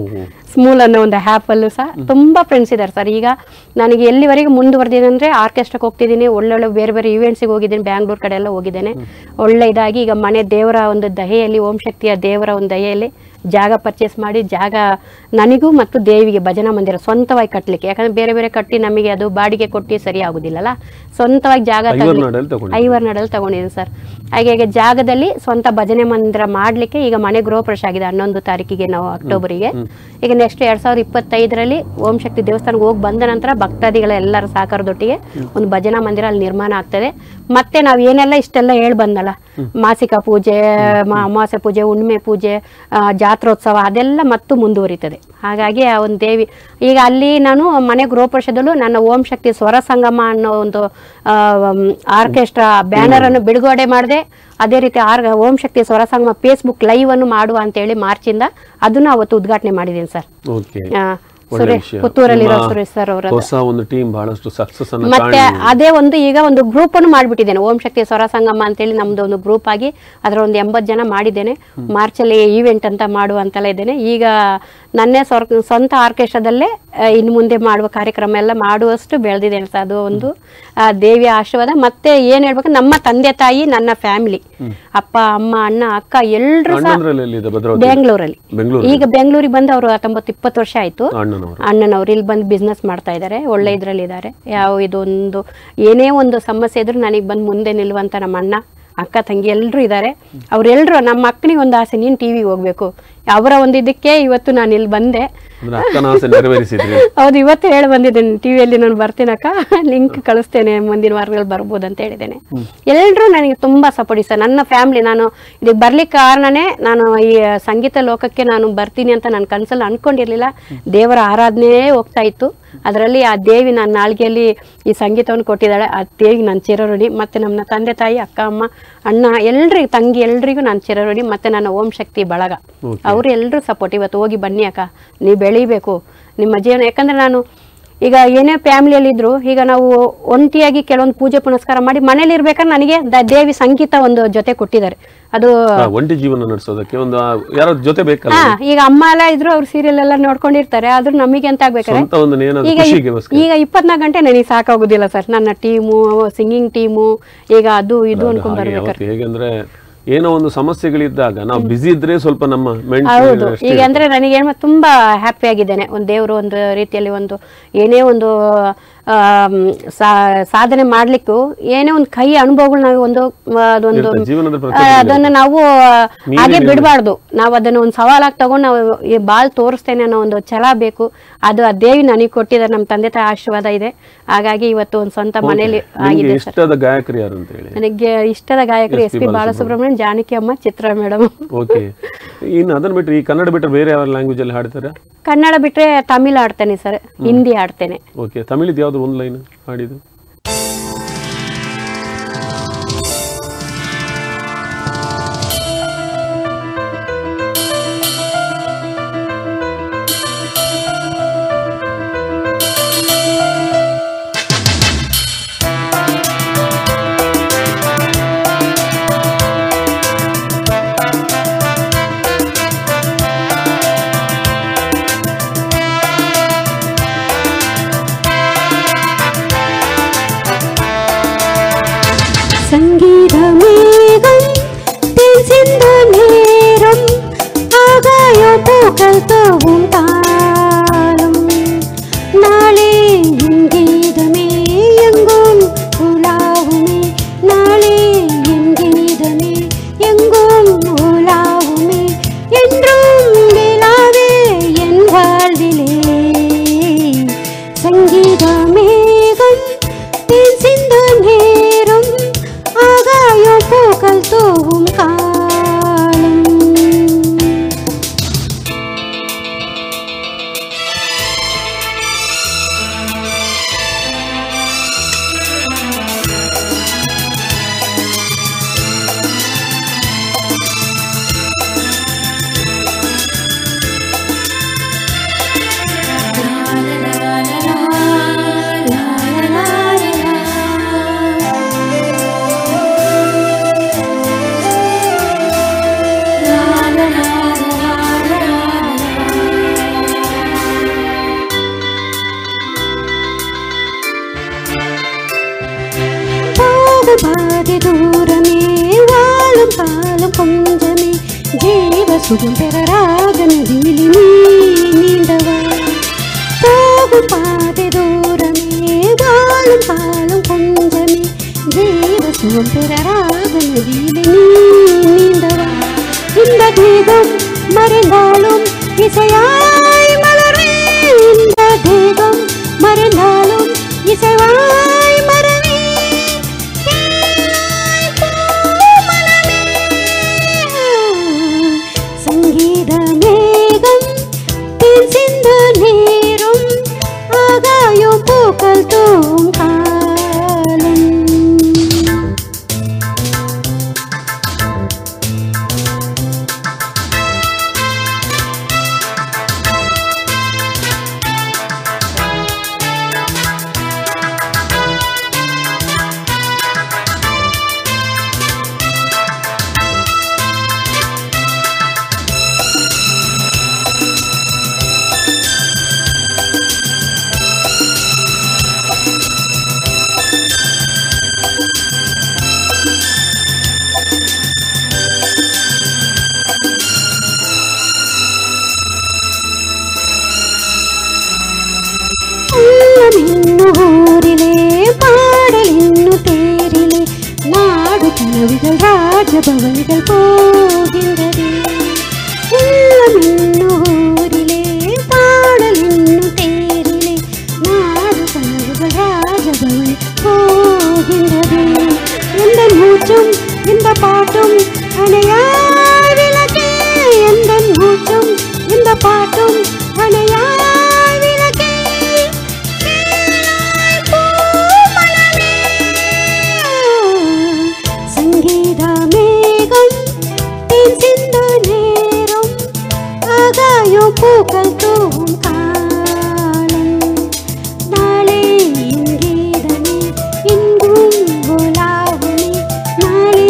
ಸ್ಮೂಲ್ ಅನ್ನೋ ಒಂದು ಆ್ಯಪ್ ಅಲ್ಲೂ ಸಹ ತುಂಬಾ ಫ್ರೆಂಡ್ಸ್ ಇದ್ದಾರೆ ಸರ್. ಈಗ ನನಗೆ ಎಲ್ಲಿವರೆಗೆ ಮುಂದುವರೆದಿದೆ ಅಂದ್ರೆ ಆರ್ಕೆಸ್ಟ್ರಾಕ್ಕೆ ಹೋಗ್ತಿದ್ದೀನಿ, ಒಳ್ಳೊಳ್ಳೆ ಬೇರೆ ಬೇರೆ ಇವೆಂಟ್ಸಿಗೆ ಹೋಗಿದ್ದೀನಿ, ಬ್ಯಾಂಗ್ಳೂರ್ ಕಡೆ ಎಲ್ಲ ಹೋಗಿದ್ದೇನೆ. ಒಳ್ಳೆ ಇದಾಗಿ ಈಗ ಮನೆ ದೇವರ ಒಂದು ದಯೆಯಲ್ಲಿ, ಓಂ ಶಕ್ತಿಯ ದೇವರ ಒಂದು ದಯೆಯಲ್ಲಿ ಜಾಗ ಪರ್ಚೇಸ್ ಮಾಡಿ, ಜಾಗ ನನಗೂ ಮತ್ತು ದೇವಿಗೆ ಭಜನಾ ಮಂದಿರ ಸ್ವಂತವಾಗಿ ಕಟ್ಟಲಿಕ್ಕೆ, ಯಾಕಂದ್ರೆ ಬೇರೆ ಬೇರೆ ಕಟ್ಟಿ ನಮಗೆ ಅದು ಬಾಡಿಗೆ ಕೊಟ್ಟು ಸರಿ ಆಗುದಿಲ್ಲಲ್ಲ, ಸ್ವಂತವಾಗಿ ಜಾಗ ಐವರ್ನಾಡಲ್ಲಿ ತಗೊಂಡಿದ್ದೀನಿ ಸರ್. ಹಾಗೆ ಜಾಗದಲ್ಲಿ ಸ್ವಂತ ಭಜನೆ ಮಂದಿರ ಮಾಡ್ಲಿಕ್ಕೆ ಈಗ ಮನೆ ಗೃಹ ಪ್ರವೇಶ ಆಗಿದೆ 11 ತಾರೀಕಿಗೆ ನಾವು ಅಕ್ಟೋಬರಿಗೆ. ಈಗ ನೆಕ್ಸ್ಟ್ 2025ರಲ್ಲಿ ಓಂ ಶಕ್ತಿ ದೇವಸ್ಥಾನಕ್ಕೆ ಹೋಗಿ ಬಂದ ನಂತರ ಭಕ್ತಾದಿಗಳ ಎಲ್ಲರ ಸಹಕಾರದೊಟ್ಟಿಗೆ ಒಂದು ಭಜನಾ ಮಂದಿರ ಅಲ್ಲಿ ನಿರ್ಮಾಣ ಆಗ್ತದೆ. ಮತ್ತೆ ನಾವು ಏನೆಲ್ಲ ಇಷ್ಟೆಲ್ಲ ಹೇಳಿ ಬಂದಲ್ಲ, ಮಾಸಿಕ ಪೂಜೆ, ಅಮಾವಾಸ್ಯೆ ಪೂಜೆ, ಹುಣ್ಣಿಮೆ ಪೂಜೆ, ಜಾತ್ರೋತ್ಸವ ಅದೆಲ್ಲ ಮತ್ತು ಮುಂದುವರಿತದೆ. ಹಾಗಾಗಿ ಆ ಒಂದು ದೇವಿ ಈಗ ಅಲ್ಲಿ ನಾನು ಮನೆ ಗೃಹ ಪ್ರವೇಶದಲ್ಲೂ ನನ್ನ ಓಂ ಶಕ್ತಿ ಸ್ವರ ಸಂಗಮ ಅನ್ನೋ ಒಂದು ಆರ್ಕೆಸ್ಟ್ರಾ ಬ್ಯಾನರ್ ಅನ್ನು ಬಿಡುಗಡೆ ಮಾಡಿದೆ. ಅದೇ ರೀತಿ ಓಂ ಶಕ್ತಿ ಸ್ವರ ಸಂಗಮ ಫೇಸ್ಬುಕ್ ಲೈವ್ ಅನ್ನು ಮಾಡುವ ಅಂತ ಹೇಳಿ ಮಾರ್ಚಿಂದ ಅದನ್ನ ಅವತ್ತು ಉದ್ಘಾಟನೆ ಮಾಡಿದ್ದೀನಿ ಸರ್. ಪುತ್ತೂರಲ್ಲಿರೋ ಸುರೇಶ್ ಸರ್ ಅವರ ಮತ್ತೆ ಅದೇ ಒಂದು ಈಗ ಒಂದು ಗ್ರೂಪ್ ಅನ್ನು ಮಾಡ್ಬಿಟ್ಟಿದ್ದೇನೆ, ಓಂ ಶಕ್ತಿ ಸ್ವರ ಸಂಗಮ ಅಂತೇಳಿ ನಮ್ದು ಒಂದು ಗ್ರೂಪ್ ಆಗಿ ಅದರ ಒಂದು 80 ಜನ ಮಾಡಿದ್ದೇನೆ. ಮಾರ್ಚಲ್ಲಿ ಈವೆಂಟ್ ಅಂತ ಮಾಡುವ ಅಂತೆಲ್ಲ ಇದ್ದೇನೆ. ಈಗ ನನ್ನೇ ಸ್ವಂತ ಆರ್ಕೆಸ್ಟ್ರಾದಲ್ಲೇ ಇನ್ನು ಮುಂದೆ ಮಾಡುವ ಕಾರ್ಯಕ್ರಮ ಎಲ್ಲ ಮಾಡುವಷ್ಟು ಬೆಳೆದಿದ್ದೇನೆ ಸರ್. ಅದು ಒಂದು ದೇವಿಯ ಆಶೀರ್ವಾದ. ಮತ್ತೆ ಏನ್ ಹೇಳ್ಬೇಕು, ನಮ್ಮ ತಂದೆ ತಾಯಿ, ನನ್ನ ಫ್ಯಾಮಿಲಿ, ಅಪ್ಪ ಅಮ್ಮ ಅಣ್ಣ ಅಕ್ಕ ಎಲ್ರು ಬೆಂಗಳೂರಲ್ಲಿ, ಈಗ ಬೆಂಗಳೂರಿಗೆ ಬಂದು ಅವರು 19-20 ವರ್ಷ ಆಯ್ತು. ಅಣ್ಣನವ್ರು ಇಲ್ಲಿ ಬಂದು ಬಿಸ್ನೆಸ್ ಮಾಡ್ತಾ ಇದ್ದಾರೆ, ಒಳ್ಳೆ ಇದ್ರಲ್ಲಿ ಇದ್ದಾರೆ. ಯಾವ ಇದೊಂದು ಏನೇ ಒಂದು ಸಮಸ್ಯೆ ಇದ್ರು ನನಗೆ ಬಂದು ಮುಂದೆ ನಿಲ್ಲುವಂತ ನಮ್ಮ ಅಣ್ಣ ಅಕ್ಕ ತಂಗಿ ಎಲ್ಲರೂ ಇದ್ದಾರೆ. ಅವ್ರೆಲ್ರು ನಮ್ಮ ಅಕ್ಕನಿಗೆ ಒಂದು ಆಸೆ, ನೀನು ಟಿವಿಗೆ ಹೋಗ್ಬೇಕು, ಅವರ ಒಂದು ಇದಕ್ಕೆ ಇವತ್ತು ನಾನು ಇಲ್ಲಿ ಬಂದೆ. ಹೌದು, ಇವತ್ತು ಹೇಳಿ ಬಂದಿದ್ದೇನೆ, ಟಿವಿಯಲ್ಲಿ ನಾನು ಬರ್ತೀನಕ್ಕ, ಲಿಂಕ್ ಕಳಿಸ್ತೇನೆ, ಮುಂದಿನ ವಾರಗಳಲ್ಲಿ ಬರ್ಬೋದು ಅಂತ ಹೇಳಿದ್ದೇನೆ. ಎಲ್ಲರೂ ನನಗೆ ತುಂಬಾ ಸಪೋರ್ಟ್ ಸರ್. ನನ್ನ ಫ್ಯಾಮಿಲಿ, ನಾನು ಇದಕ್ಕೆ ಬರ್ಲಿಕ್ಕೆ ಕಾರಣನೇ ನಾನು ಈ ಸಂಗೀತ ಲೋಕಕ್ಕೆ ನಾನು ಬರ್ತೀನಿ ಅಂತ ನನ್ನ ಕನಸಲ್ಲಿ ಅನ್ಕೊಂಡಿರ್ಲಿಲ್ಲ. ದೇವರ ಆರಾಧನೆ ಹೋಗ್ತಾ ಇತ್ತು, ಅದರಲ್ಲಿ ಆ ದೇವಿ ನನ್ನ ನಾಲ್ಗೆಯಲ್ಲಿ ಈ ಸಂಗೀತವನ್ನು ಕೊಟ್ಟಿದ್ದಾಳೆ. ಆ ದೇವಿಗೆ ನಾನು ಚಿರಋಣಿ. ಮತ್ತೆ ನಮ್ಮ ತಂದೆ ತಾಯಿ, ಅಕ್ಕ ಅಮ್ಮ ಅಣ್ಣ ಎಲ್ರಿಗೂ, ತಂಗಿ ಎಲ್ರಿಗೂ ನಾನು ಚಿರಋಣಿ. ಮತ್ತೆ ನನ್ನ ಓಂ ಶಕ್ತಿ ಬಳಗ ಅವರು ಎಲ್ಲರೂ ಸಪೋರ್ಟ್. ಇವತ್ತು ಹೋಗಿ ಬನ್ನಿ ಅಕ್ಕ, ನೀವು ಬೆಳಿಬೇಕು ನಿಮ್ಮ ಜೀವನ. ಯಾಕಂದ್ರೆ ನಾನು ಈಗ ಏನೇ ಫ್ಯಾಮಿಲಿಯಲ್ಲಿ ಇದ್ರು, ಈಗ ನಾವು ಒಂಟಿಯಾಗಿ ಕೆಲವೊಂದು ಪೂಜೆ ಪುನಸ್ಕಾರ ಮಾಡಿ ಮನೇಲಿ ಇರ್ಬೇಕಾದ್ರೆ ನನಗೆ ದೇವಿ ಸಂಗೀತ ಒಂದು ಜೊತೆ ಕೊಟ್ಟಿದ್ದಾರೆ. ಅದು ಒಂಟಿ ಜೀವನ ನಡೆಸೋದಕ್ಕೆ ಒಂದು ಯಾರೋ ಜೊತೆ ಬೇಕಲ್ಲ. ಈಗ ಅಮ್ಮ ಎಲ್ಲ ಇದ್ರು, ಅವ್ರು ಸೀರಿಯಲ್ ಎಲ್ಲ ನೋಡ್ಕೊಂಡಿರ್ತಾರೆ, ಆದ್ರೂ ನಮಗೆ ಅಂತ ಆಗ್ಬೇಕಾದ್ರೆ ಈಗ 24 ಗಂಟೆ ನನಗೆ ಸಾಕಾಗುದಿಲ್ಲ ಸರ್. ನನ್ನ ಟೀಮು, ಸಿಂಗಿಂಗ್ ಟೀಮು, ಈಗ ಅದು ಇದು ಅನ್ಕೊಂಡ್ ಬರ್ಬೇಕಾದ್ರೆ ಹೇಗಂದ್ರೆ ಏನೋ ಒಂದು ಸಮಸ್ಯೆಗಳಿದ್ದಾಗ ನಾವು ಬಿಸಿ ಇದ್ರೆ ಸ್ವಲ್ಪ ನಮ್ಮ ಹೌದು. ಈಗ ಅಂದ್ರೆ ನನಗೆ ತುಂಬಾ ಹ್ಯಾಪಿ ಆಗಿದ್ದೇನೆ. ಒಂದು ದೇವರು ಒಂದು ರೀತಿಯಲ್ಲಿ ಒಂದು ಏನೇ ಒಂದು ಸಾಧನೆ ಮಾಡ್ಲಿಕ್ಕೂ ಏನೇ ಒಂದು ಕೈ ಅನುಭವಗಳು ನಾವು ಅದೊಂದು ಅದನ್ನು ನಾವು ಹಾಗೆ ಬಿಡಬಾರ್ದು. ನಾವು ಅದನ್ನ ಒಂದು ಸವಾಲಾಗಿ ತಗೊಂಡು ನಾವು ಬಾಳ್ ತೋರಿಸ್ತೇನೆ ಅನ್ನೋ ಒಂದು ಛಲ ಬೇಕು. ಅದು ಆ ದೇವಿ ನನಗೆ ಕೊಟ್ಟಿದ್ದಾರೆ, ನಮ್ಮ ತಂದೆ ತಾಯಿ ಆಶೀರ್ವಾದ ಇದೆ. ಹಾಗಾಗಿ ಇವತ್ತು ಒಂದು ಸ್ವಂತ ಮನೇಲಿ ಆಗಿದೆ. ನನಗೆ ಇಷ್ಟದ ಗಾಯಕರು SP ಬಾಲಸುಬ್ರಹ್ಮಣ್ಯಂ, ಜಾನಕಿ ಅಮ್ಮ, ಚಿತ್ರ ಮೇಡಮ್. ಇನ್ನು ಅದನ್ನ ಬಿಟ್ಟರೆ ಈ ಕನ್ನಡ ಬಿಟ್ಟರೆ ಬೇರೆ ಯಾವ ಲ್ಯಾಂಗ್ವೇಜ್ ಅಲ್ಲಿ ಹಾಡ್ತಾರೆ? ಕನ್ನಡ ಬಿಟ್ರೆ ತಮಿಳ್ ಆಡ್ತೇನೆ ಸರ್, ಹಿಂದಿ ಆಡ್ತೇನೆ. ಓಕೆ, ತಮಿಳಿದ್ ಯಾವ್ದು ಒಂದು ಲೈನ್ ಹಾಡಿದ್ದು? சங்கீத மேகம் தேசிந்த நேரம் ஆகாய பூக்கள் தோவும் தாளம் நாளே என் கீதமே எங்கும் உலாவுமே நாளே என் கீதமே எங்கும் உலாவுமே என்றும் விழாவே என் வாழ்விலே சங்கீத மேகம் தேசிந்த நேரம் ஆகாய பூக்கள் தோவும் காலம். பாதி தூரமே வாழும் காலம் கொஞ்சமே ஜீவ சுகம் பெறராக நதியில் நீ நீண்டவா போகும் பாதி தூரமே வாழும் காலம் கொஞ்சமே ஜீவ சுகம் பெறராக நதியில் நீ நீண்டவா இந்த தேகம் மறைந்தாலும் இசையாய் மலரே இந்த தேகம் மறைந்தாலும் இசைவாய் மலரே சங்கீத மேகம் தேசிந்த நேரம் ஆகாய பூக்கள் தோவும் காலம். ಊರಿಲೆ ಪಾಡಲಿನ್ನು ತೇರಿಲೆ ನಾಡು ಕನವಿಗಳು ರಾಜಭವನಿಗಳು போகின்றதே உள்ளமின்னு ஊரிலே பாடலின்னு தேரிலே நாடு கனவுகள் ராஜபவனி போகின்றதே எந்த மூச்சும் இந்த பாட்டும் அணையாய் விளக்கே எந்த மூச்சும் இந்த பாட்டும் அணையாய் விளக்கே சங்கீத மேகம் தேசிந்த நேரம் ஆகாய பூக்கள் தோவும் காலம் நாளே என் கீதமே எங்கும் உலாவுமே நாளே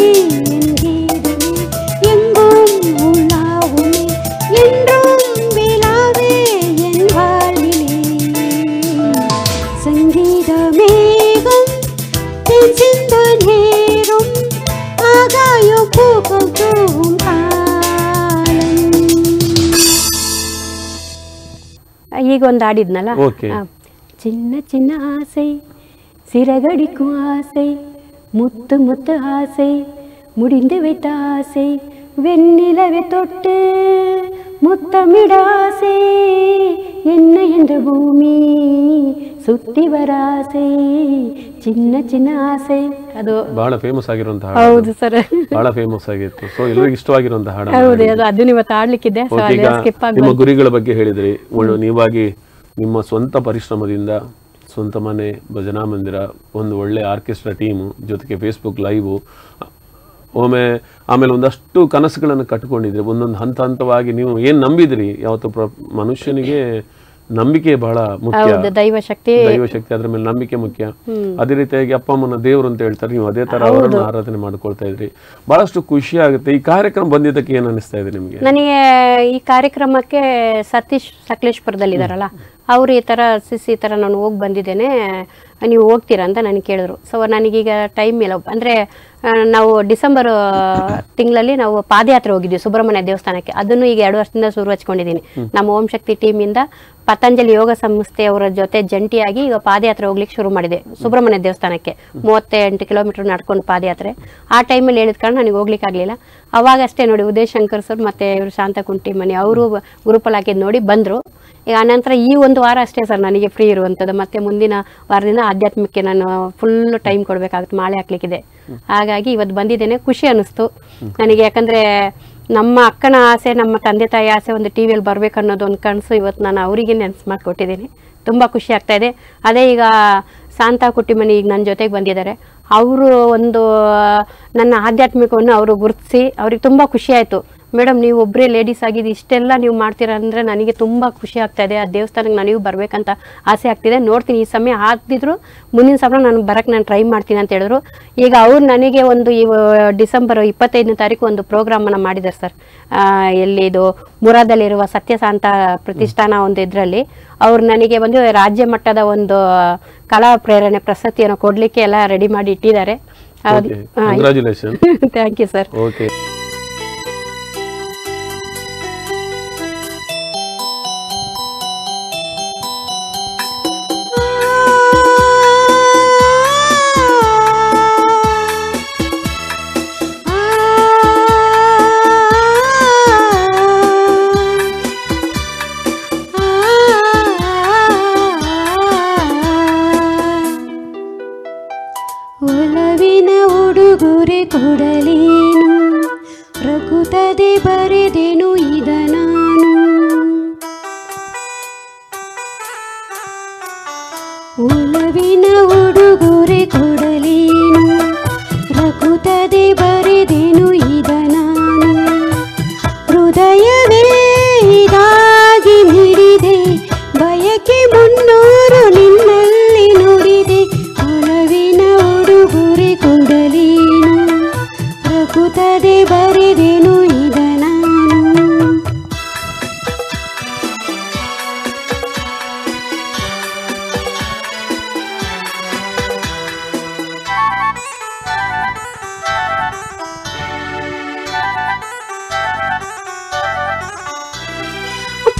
என் கீதமே எங்கும் உலாவுமே என்றும் விழாவே என் வாழ்விலே சங்கீத மேகம் தேசிந்த நேரம் ஆகாய பூக்கள் தோவும் காலம். ಈಗ ಒಂದು ಆಡಿದ್ನಲ್ಲ, சின்ன சின்ன ஆசை சிறகடிக்கும் ஆசை முத்து முத்து ஆசை முடிந்து வைத்த ஆசை வெண்ணிலவை தொட்டு முத்தமிட ஆசை என்ன என்ற பூமி சுத்தி வர ஆசை ಚಿನ್ನ ಚಿನ್ನ ಆಸೆ ಅದು ಬಹಳ ಫೇಮಸ್ ಆಗಿರುವಂತಹ ಹೌದು ಸರ್, ಬಹಳ ಫೇಮಸ್ ಆಗಿತ್ತು. ಸೊ ಎಲ್ಲರಿಗೂ ಇಷ್ಟವಾಗಿರುವಂತಹ ಹಾಡು. ಹೌದು, ಅದನ್ನ ಇವತ್ತು ಆಡ್ಲಿಕ್ಕಿದೆ. ನಿಮ್ಮ ಗುರಿಗಳ ಬಗ್ಗೆ ಹೇಳಿದ್ರಿ. ನೀವಾಗಿ ನಿಮ್ಮ ಸ್ವಂತ ಪರಿಶ್ರಮದಿಂದ ಸ್ವಂತ ಮನೆ, ಭಜನಾ ಮಂದಿರ, ಒಂದು ಒಳ್ಳೆ ಆರ್ಕೆಸ್ಟ್ರಾ ಟೀಮು, ಜೊತೆಗೆ ಫೇಸ್ಬುಕ್ ಲೈವು, ಆಮೇಲೆ ಒಂದಷ್ಟು ಕನಸುಗಳನ್ನು ಕಟ್ಕೊಂಡಿದ್ರಿ. ಒಂದೊಂದು ಹಂತ ಹಂತವಾಗಿ ನೀವು ಏನು ನಂಬಿದ್ರಿ, ಯಾವತ್ತು ಮನುಷ್ಯನಿಗೆ ನಂಬಿಕೆ ಬಹಳ ಮುಖ್ಯ, ದೈವ ಶಕ್ತಿ ಅದ್ರ ಮೇಲೆ ನಂಬಿಕೆ ಮುಖ್ಯ. ಅದೇ ರೀತಿಯಾಗಿ ಅಪ್ಪ ಅಮ್ಮನ ದೇವರು ಅಂತ ಹೇಳ್ತಾರೆ, ನೀವು ಅದೇ ತರ ಅವರನ್ನು ಆರಾಧನೆ ಮಾಡ್ಕೊಳ್ತಾ ಇದ್ರಿ. ಬಹಳಷ್ಟು ಖುಷಿ ಆಗುತ್ತೆ. ಈ ಕಾರ್ಯಕ್ರಮ ಬಂದಿದ್ದಕ್ಕೆ ಏನ್ ಅನಿಸ್ತಾ ಇದೆ ನಿಮ್ಗೆ? ನನಗೆ ಈ ಕಾರ್ಯಕ್ರಮಕ್ಕೆ ಸತೀಶ್ ಸಕಲೇಶ್ಪುರದಲ್ಲಿದ್ದಾರಲ್ಲ, ಅವರು ಈ ತರ ಈ ತರ ನಾನು ಹೋಗಿ ಬಂದಿದ್ದೇನೆ, ನೀವು ಹೋಗ್ತೀರಾ ಅಂತ ನನಗೆ ಕೇಳಿದ್ರು. ಸೊ ನನಗೀಗ ಟೈಮ್ ಇಲ್ಲ. ಅಂದ್ರೆ ನಾವು ಡಿಸೆಂಬರ್ ತಿಂಗಳಲ್ಲಿ ನಾವು ಪಾದಯಾತ್ರೆ ಹೋಗಿದ್ವಿ ಸುಬ್ರಹ್ಮಣ್ಯ ದೇವಸ್ಥಾನಕ್ಕೆ. ಅದನ್ನು ಈಗ 2 ವರ್ಷದಿಂದ ಶುರು ಹಚ್ಕೊಂಡಿದ್ದೀನಿ. ನಮ್ಮ ಓಂ ಶಕ್ತಿ ಟೀಮ್ ಇಂದ ಪತಂಜಲಿ ಯೋಗ ಸಂಸ್ಥೆಯವರ ಜೊತೆ ಜಂಟಿಯಾಗಿ ಈಗ ಪಾದಯಾತ್ರೆ ಹೋಗ್ಲಿಕ್ಕೆ ಶುರು ಮಾಡಿದೆ ಸುಬ್ರಹ್ಮಣ್ಯ ದೇವಸ್ಥಾನಕ್ಕೆ. 38 ಕಿಲೋಮೀಟರ್ ನಡ್ಕೊಂಡು ಪಾದಯಾತ್ರೆ. ಆ ಟೈಮಲ್ಲಿ ಹೇಳಿದ ಕಾರಣ ನನಗೆ ಹೋಗ್ಲಿಕ್ಕೆ ಆಗ್ಲಿಲ್ಲ. ಅವಾಗ ಅಷ್ಟೇ ನೋಡಿ, ಉದಯ್ ಶಂಕರ್ ಸರ್ ಮತ್ತೆ ಇವರು ಶಾಂತ ಕುಂಟಿಮನಿ ಅವರು ಗ್ರೂಪಲ್ಲಿ ಹಾಕಿದ್ ನೋಡಿ ಬಂದ್ರು. ಈಗ ಆನಂತರ ಈ ಒಂದು ವಾರ ಅಷ್ಟೇ ಸರ್ ನನಗೆ ಫ್ರೀ ಇರುವಂಥದ್ದು. ಮತ್ತೆ ಮುಂದಿನ ವಾರದಿಂದ ಆಧ್ಯಾತ್ಮಕ್ಕೆ ನಾನು ಫುಲ್ ಟೈಮ್ ಕೊಡಬೇಕಾಗುತ್ತೆ, ಮಾಲೆ ಹಾಕ್ಲಿಕ್ಕಿದೆ. ಹಾಗಾಗಿ ಇವತ್ತು ಬಂದಿದ್ದೇನೆ, ಖುಷಿ ಅನ್ನಿಸ್ತು ನನಗೆ. ಯಾಕಂದ್ರೆ ನಮ್ಮ ಅಕ್ಕನ ಆಸೆ, ನಮ್ಮ ತಂದೆ ತಾಯಿ ಆಸೆ ಒಂದು ಟಿವಿಯಲ್ಲಿ ಬರ್ಬೇಕು ಅನ್ನೋದು ಒಂದು ಕನಸು ಇವತ್ತು ನಾನು ಅವರಿಗೆ ನೆನ್ಸು ಮಾಡಿಕೊಟ್ಟಿದ್ದೀನಿ. ತುಂಬ ಖುಷಿ ಆಗ್ತಾ ಇದೆ. ಅದೇ ಈಗ ಶಾಂತ ಕುಟ್ಟಿಮನಿ ಈಗ ನನ್ನ ಜೊತೆಗೆ ಬಂದಿದ್ದಾರೆ. ಅವರು ಒಂದು ನನ್ನ ಆಧ್ಯಾತ್ಮಿಕವನ್ನು ಅವರು ಗುರುತಿಸಿ ಅವ್ರಿಗೆ ತುಂಬ ಖುಷಿ ಆಯಿತು. ಮೇಡಮ್, ನೀವು ಒಬ್ಬರೇ ಲೇಡೀಸ್ ಆಗಿದ್ದು ಇಷ್ಟೆಲ್ಲ ನೀವು ಮಾಡ್ತೀರಾ ಅಂದರೆ ನನಗೆ ತುಂಬ ಖುಷಿ ಆಗ್ತಾ ಇದೆ. ಆ ದೇವಸ್ಥಾನಕ್ಕೆ ನನಗೂ ಬರಬೇಕಂತ ಆಸೆ ಆಗ್ತಿದೆ. ನೋಡ್ತೀನಿ, ಈ ಸಮಯ ಆಗ್ತಿದ್ರು ಮುಂದಿನ ಸಮಯ ನಾನು ಬರೋಕ್ಕೆ ನಾನು ಟ್ರೈ ಮಾಡ್ತೀನಿ ಅಂತ ಹೇಳಿದ್ರು. ಈಗ ಅವ್ರು ನನಗೆ ಒಂದು ಈ ಡಿಸೆಂಬರ್ 25ನೇ ತಾರೀಕು ಒಂದು ಪ್ರೋಗ್ರಾಮನ್ನು ಮಾಡಿದ್ದಾರೆ ಸರ್. ಎಲ್ಲಿ ಇದು ಮುರಾದಲ್ಲಿರುವ ಸತ್ಯಶಾಂತ ಪ್ರತಿಷ್ಠಾನ ಒಂದು ಇದರಲ್ಲಿ ಅವ್ರು ನನಗೆ ಒಂದು ರಾಜ್ಯ ಮಟ್ಟದ ಒಂದು ಕಲಾ ಪ್ರೇರಣೆ ಪ್ರಶಸ್ತಿಯನ್ನು ಕೊಡಲಿಕ್ಕೆ ಎಲ್ಲ ರೆಡಿ ಮಾಡಿ ಇಟ್ಟಿದ್ದಾರೆ. Thank you sir. ಒಲವಿನ ಉಡುಗೊರೆ ಕೊಡಲೇನು, ರಘುತದೆ ಬರೆದೆನು ಇದ ನಾನು. ಒಲವಿನ ಉಡುಗೊರೆ ಕೊಡಲೇನು, ರಘುತದೆ ಬರೆದೆನು ಇದ ನಾನು. ಹೃದಯವೇ ಇದಾಗಿ ಮಿಡಿದೆ, ಬಯಕೆ 300 ನಿನ್ನಲ್ಲಿ ನುಡಿದೆ. ಒಲವಿನ ಉಡುಗೊರೆ ಕೊಡಲೇನು, ರಘುತದೆ ಬರೆದೆನು ಇದ ನಾನು.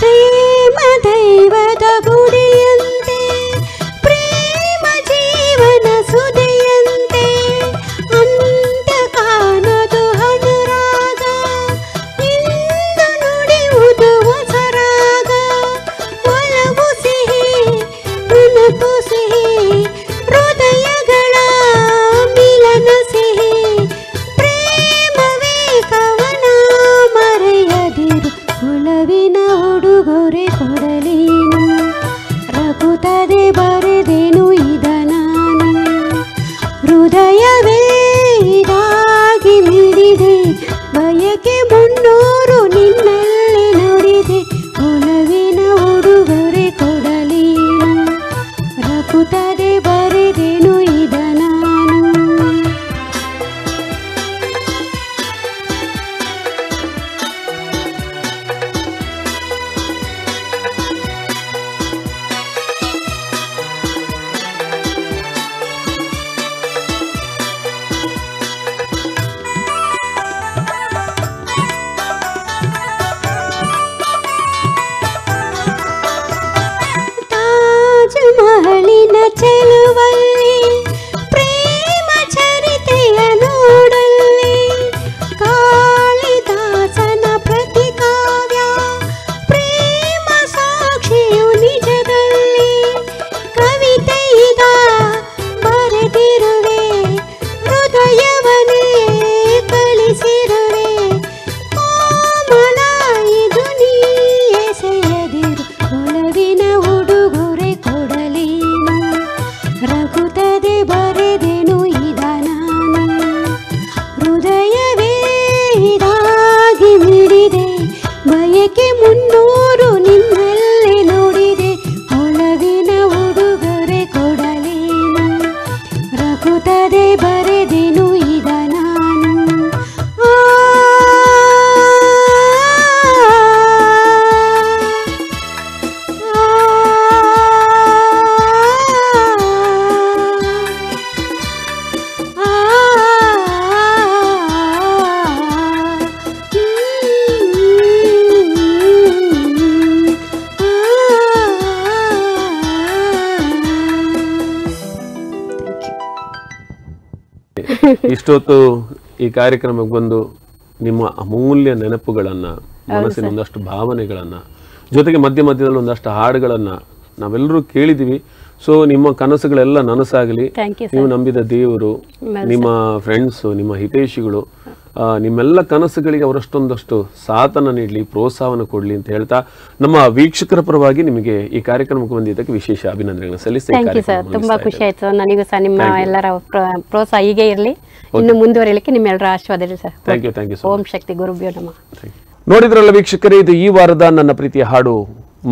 ಪ್ರೇಮ ದೈವದ ಗುಡಿಯಂತೆ, ಪ್ರೇಮ ಜೀವನ ಸುದೆಯಂತೆ, ಅಂತ ಕಾಣದು ಅನುರಾಗ, ಇಂದು ನುಡಿಯುವುದು ಹೊಸರಾಗ. ಒಲವು ಸಿಹಿ, ನೆನಪು ಸಿಹಿ, ಹೃದಯಗಳ ಮಿಲನ ಸಿಹಿ. ಪ್ರೇಮವೇ ಕವನ ಮರೆಯದಿರು, ಒಲವಿನ ಉಡುಗೊರೆ ಕೊಡಲೇನು, ರಘುತದೆ ಬರೆದೆನು ಇದ ನಾನು. ಹೃದಯವೇ ಇದಾಗಿ ಮಿಡಿದೆ, ಬಯಕೆ 300 ನಿನ್ನಲ್ಲಿ ನುಡಿದೆ. ಒಲವಿನ ಉಡುಗೊರೆ ಕೊಡಲೇನು, ರಘುತದೆ ಬರೆದೆನು ಇದ ನಾನು. ತಾಜ್ ಮಹಲಿನ ಚೆಲುವಲ್ಲಿ, ಪ್ರೇಮ ಚರಿತೆಯ ನೋಡಲ್ಲಿ, ಕಾಳಿದಾಸನ ಪ್ರತಿಕಾವ್ಯ, ಪ್ರೇಮ ಸಾಕ್ಷಿಯು ನಿಜದಲ್ಲಿ. ಕವಿತೆ ಇದ ಬರೆದ ಸಮಯಕ್ಕೆ 300 ನಿನ್ನಲ್ಲಿ ನೋಡಿದೆ ಒಲವಿನ ಉಡುಗೊರೆ ಕೊಡಲೇನು ರಘುತ್ತದೆ ಬರೆದೆನು ಈಗ ನಾನು ಇಷ್ಟೊತ್ತು ಈ ಕಾರ್ಯಕ್ರಮಕ್ಕೆ ಬಂದು ನಿಮ್ಮ ಅಮೂಲ್ಯ ನೆನಪುಗಳನ್ನ, ಮನಸ್ಸಿನ ಒಂದಷ್ಟು ಭಾವನೆಗಳನ್ನ, ಜೊತೆಗೆ ಮಧ್ಯ ಮಧ್ಯದಲ್ಲಿ ಒಂದಷ್ಟು ಹಾಡುಗಳನ್ನ ನಾವೆಲ್ಲರೂ ಕೇಳಿದೀವಿ. ಸೊ ನಿಮ್ಮ ಕನಸುಗಳೆಲ್ಲ ನನಸಾಗಲಿ. ನೀವು ನಂಬಿದ ದೇವರು, ನಿಮ್ಮ ಫ್ರೆಂಡ್ಸ್, ನಿಮ್ಮ ಹಿತೈಷಿಗಳು, ನಿಮ್ಮೆಲ್ಲ ಕನಸುಗಳಿಗೆ ಅವರಷ್ಟೊಂದಷ್ಟು ಸಾಥನ ನೀಡಲಿ, ಪ್ರೋತ್ಸಾಹವನ್ನು ಕೊಡ್ಲಿ ಅಂತ ಹೇಳ್ತಾ ನಮ್ಮ ವೀಕ್ಷಕರ ಪರವಾಗಿ ನಿಮಗೆ ಈ ಕಾರ್ಯಕ್ರಮಕ್ಕೆ ಬಂದಿದ್ದಕ್ಕೆ ವಿಶೇಷ ಅಭಿನಂದನೆಗಳನ್ನು ಸಲ್ಲಿಸ್ತೇನೆ. ತುಂಬಾ ಖುಷಿ ಆಯ್ತು ನನಗೂ ಸಹ. ನಿಮ್ಮ ಎಲ್ಲರ ಪ್ರೋತ್ಸಾಹ ಹೀಗೆ ಇರಲಿ, ಇನ್ನು ಮುಂದುವರಿಯಲಿಕ್ಕೆ ನಿಮ್ಮೆಲ್ಲರ ಆಶೀರ್ವಾದ ಇರಲಿ ಸರ್. Thank you. ಓಂ ಶಕ್ತಿ ಗುರುಭ್ಯೋ ನಮಃ. ನೋಡಿದ್ರಲ್ಲ ವೀಕ್ಷಕರೇ, ಇದು ಈ ವಾರದ ನನ್ನ ಪ್ರೀತಿಯ ಹಾಡು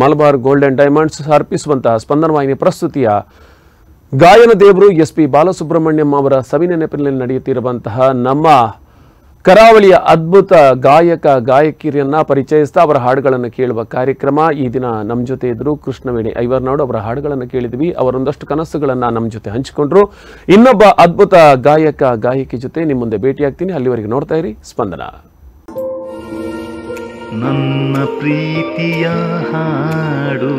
ಮಲಬಾರ್ ಗೋಲ್ಡನ್ ಡೈಮಂಡ್ಸ್ ಅರ್ಪಿಸುವಂತಹ ಸ್ಪಂದನ ವಾಹಿನಿ ಪ್ರಸ್ತುತಿಯ ಗಾಯನ ದೇವರು SP ಬಾಲಸುಬ್ರಹ್ಮಣ್ಯಂ ಅವರ ಸವಿ ನೆನಪಿನಲ್ಲಿ ನಡೆಯುತ್ತಿರುವಂತಹ ನಮ್ಮ ಕರಾವಳಿಯ ಅದ್ಭುತ ಗಾಯಕ ಗಾಯಕಿಯರನ್ನ ಪರಿಚಯಿಸ್ತಾ ಅವರ ಹಾಡುಗಳನ್ನು ಕೇಳುವ ಕಾರ್ಯಕ್ರಮ. ಈ ದಿನ ನಮ್ಮ ಜೊತೆ ಇದ್ರು ಕೃಷ್ಣವೇಣಿ ಐವರ್ನಾಡು. ಅವರ ಹಾಡುಗಳನ್ನು ಕೇಳಿದ್ವಿ, ಅವರೊಂದಷ್ಟು ಕನಸುಗಳನ್ನ ನಮ್ಮ ಜೊತೆ ಹಂಚಿಕೊಂಡ್ರು. ಇನ್ನೊಬ್ಬ ಅದ್ಭುತ ಗಾಯಕ ಗಾಯಕಿ ಜೊತೆ ನಿಮ್ಮ ಮುಂದೆ ಭೇಟಿಯಾಗ್ತೀನಿ. ಅಲ್ಲಿವರೆಗೆ ನೋಡ್ತಾ ಇರಿ ಸ್ಪಂದನ. ನನ್ನ ಪ್ರೀತಿಯ ಹಾಡು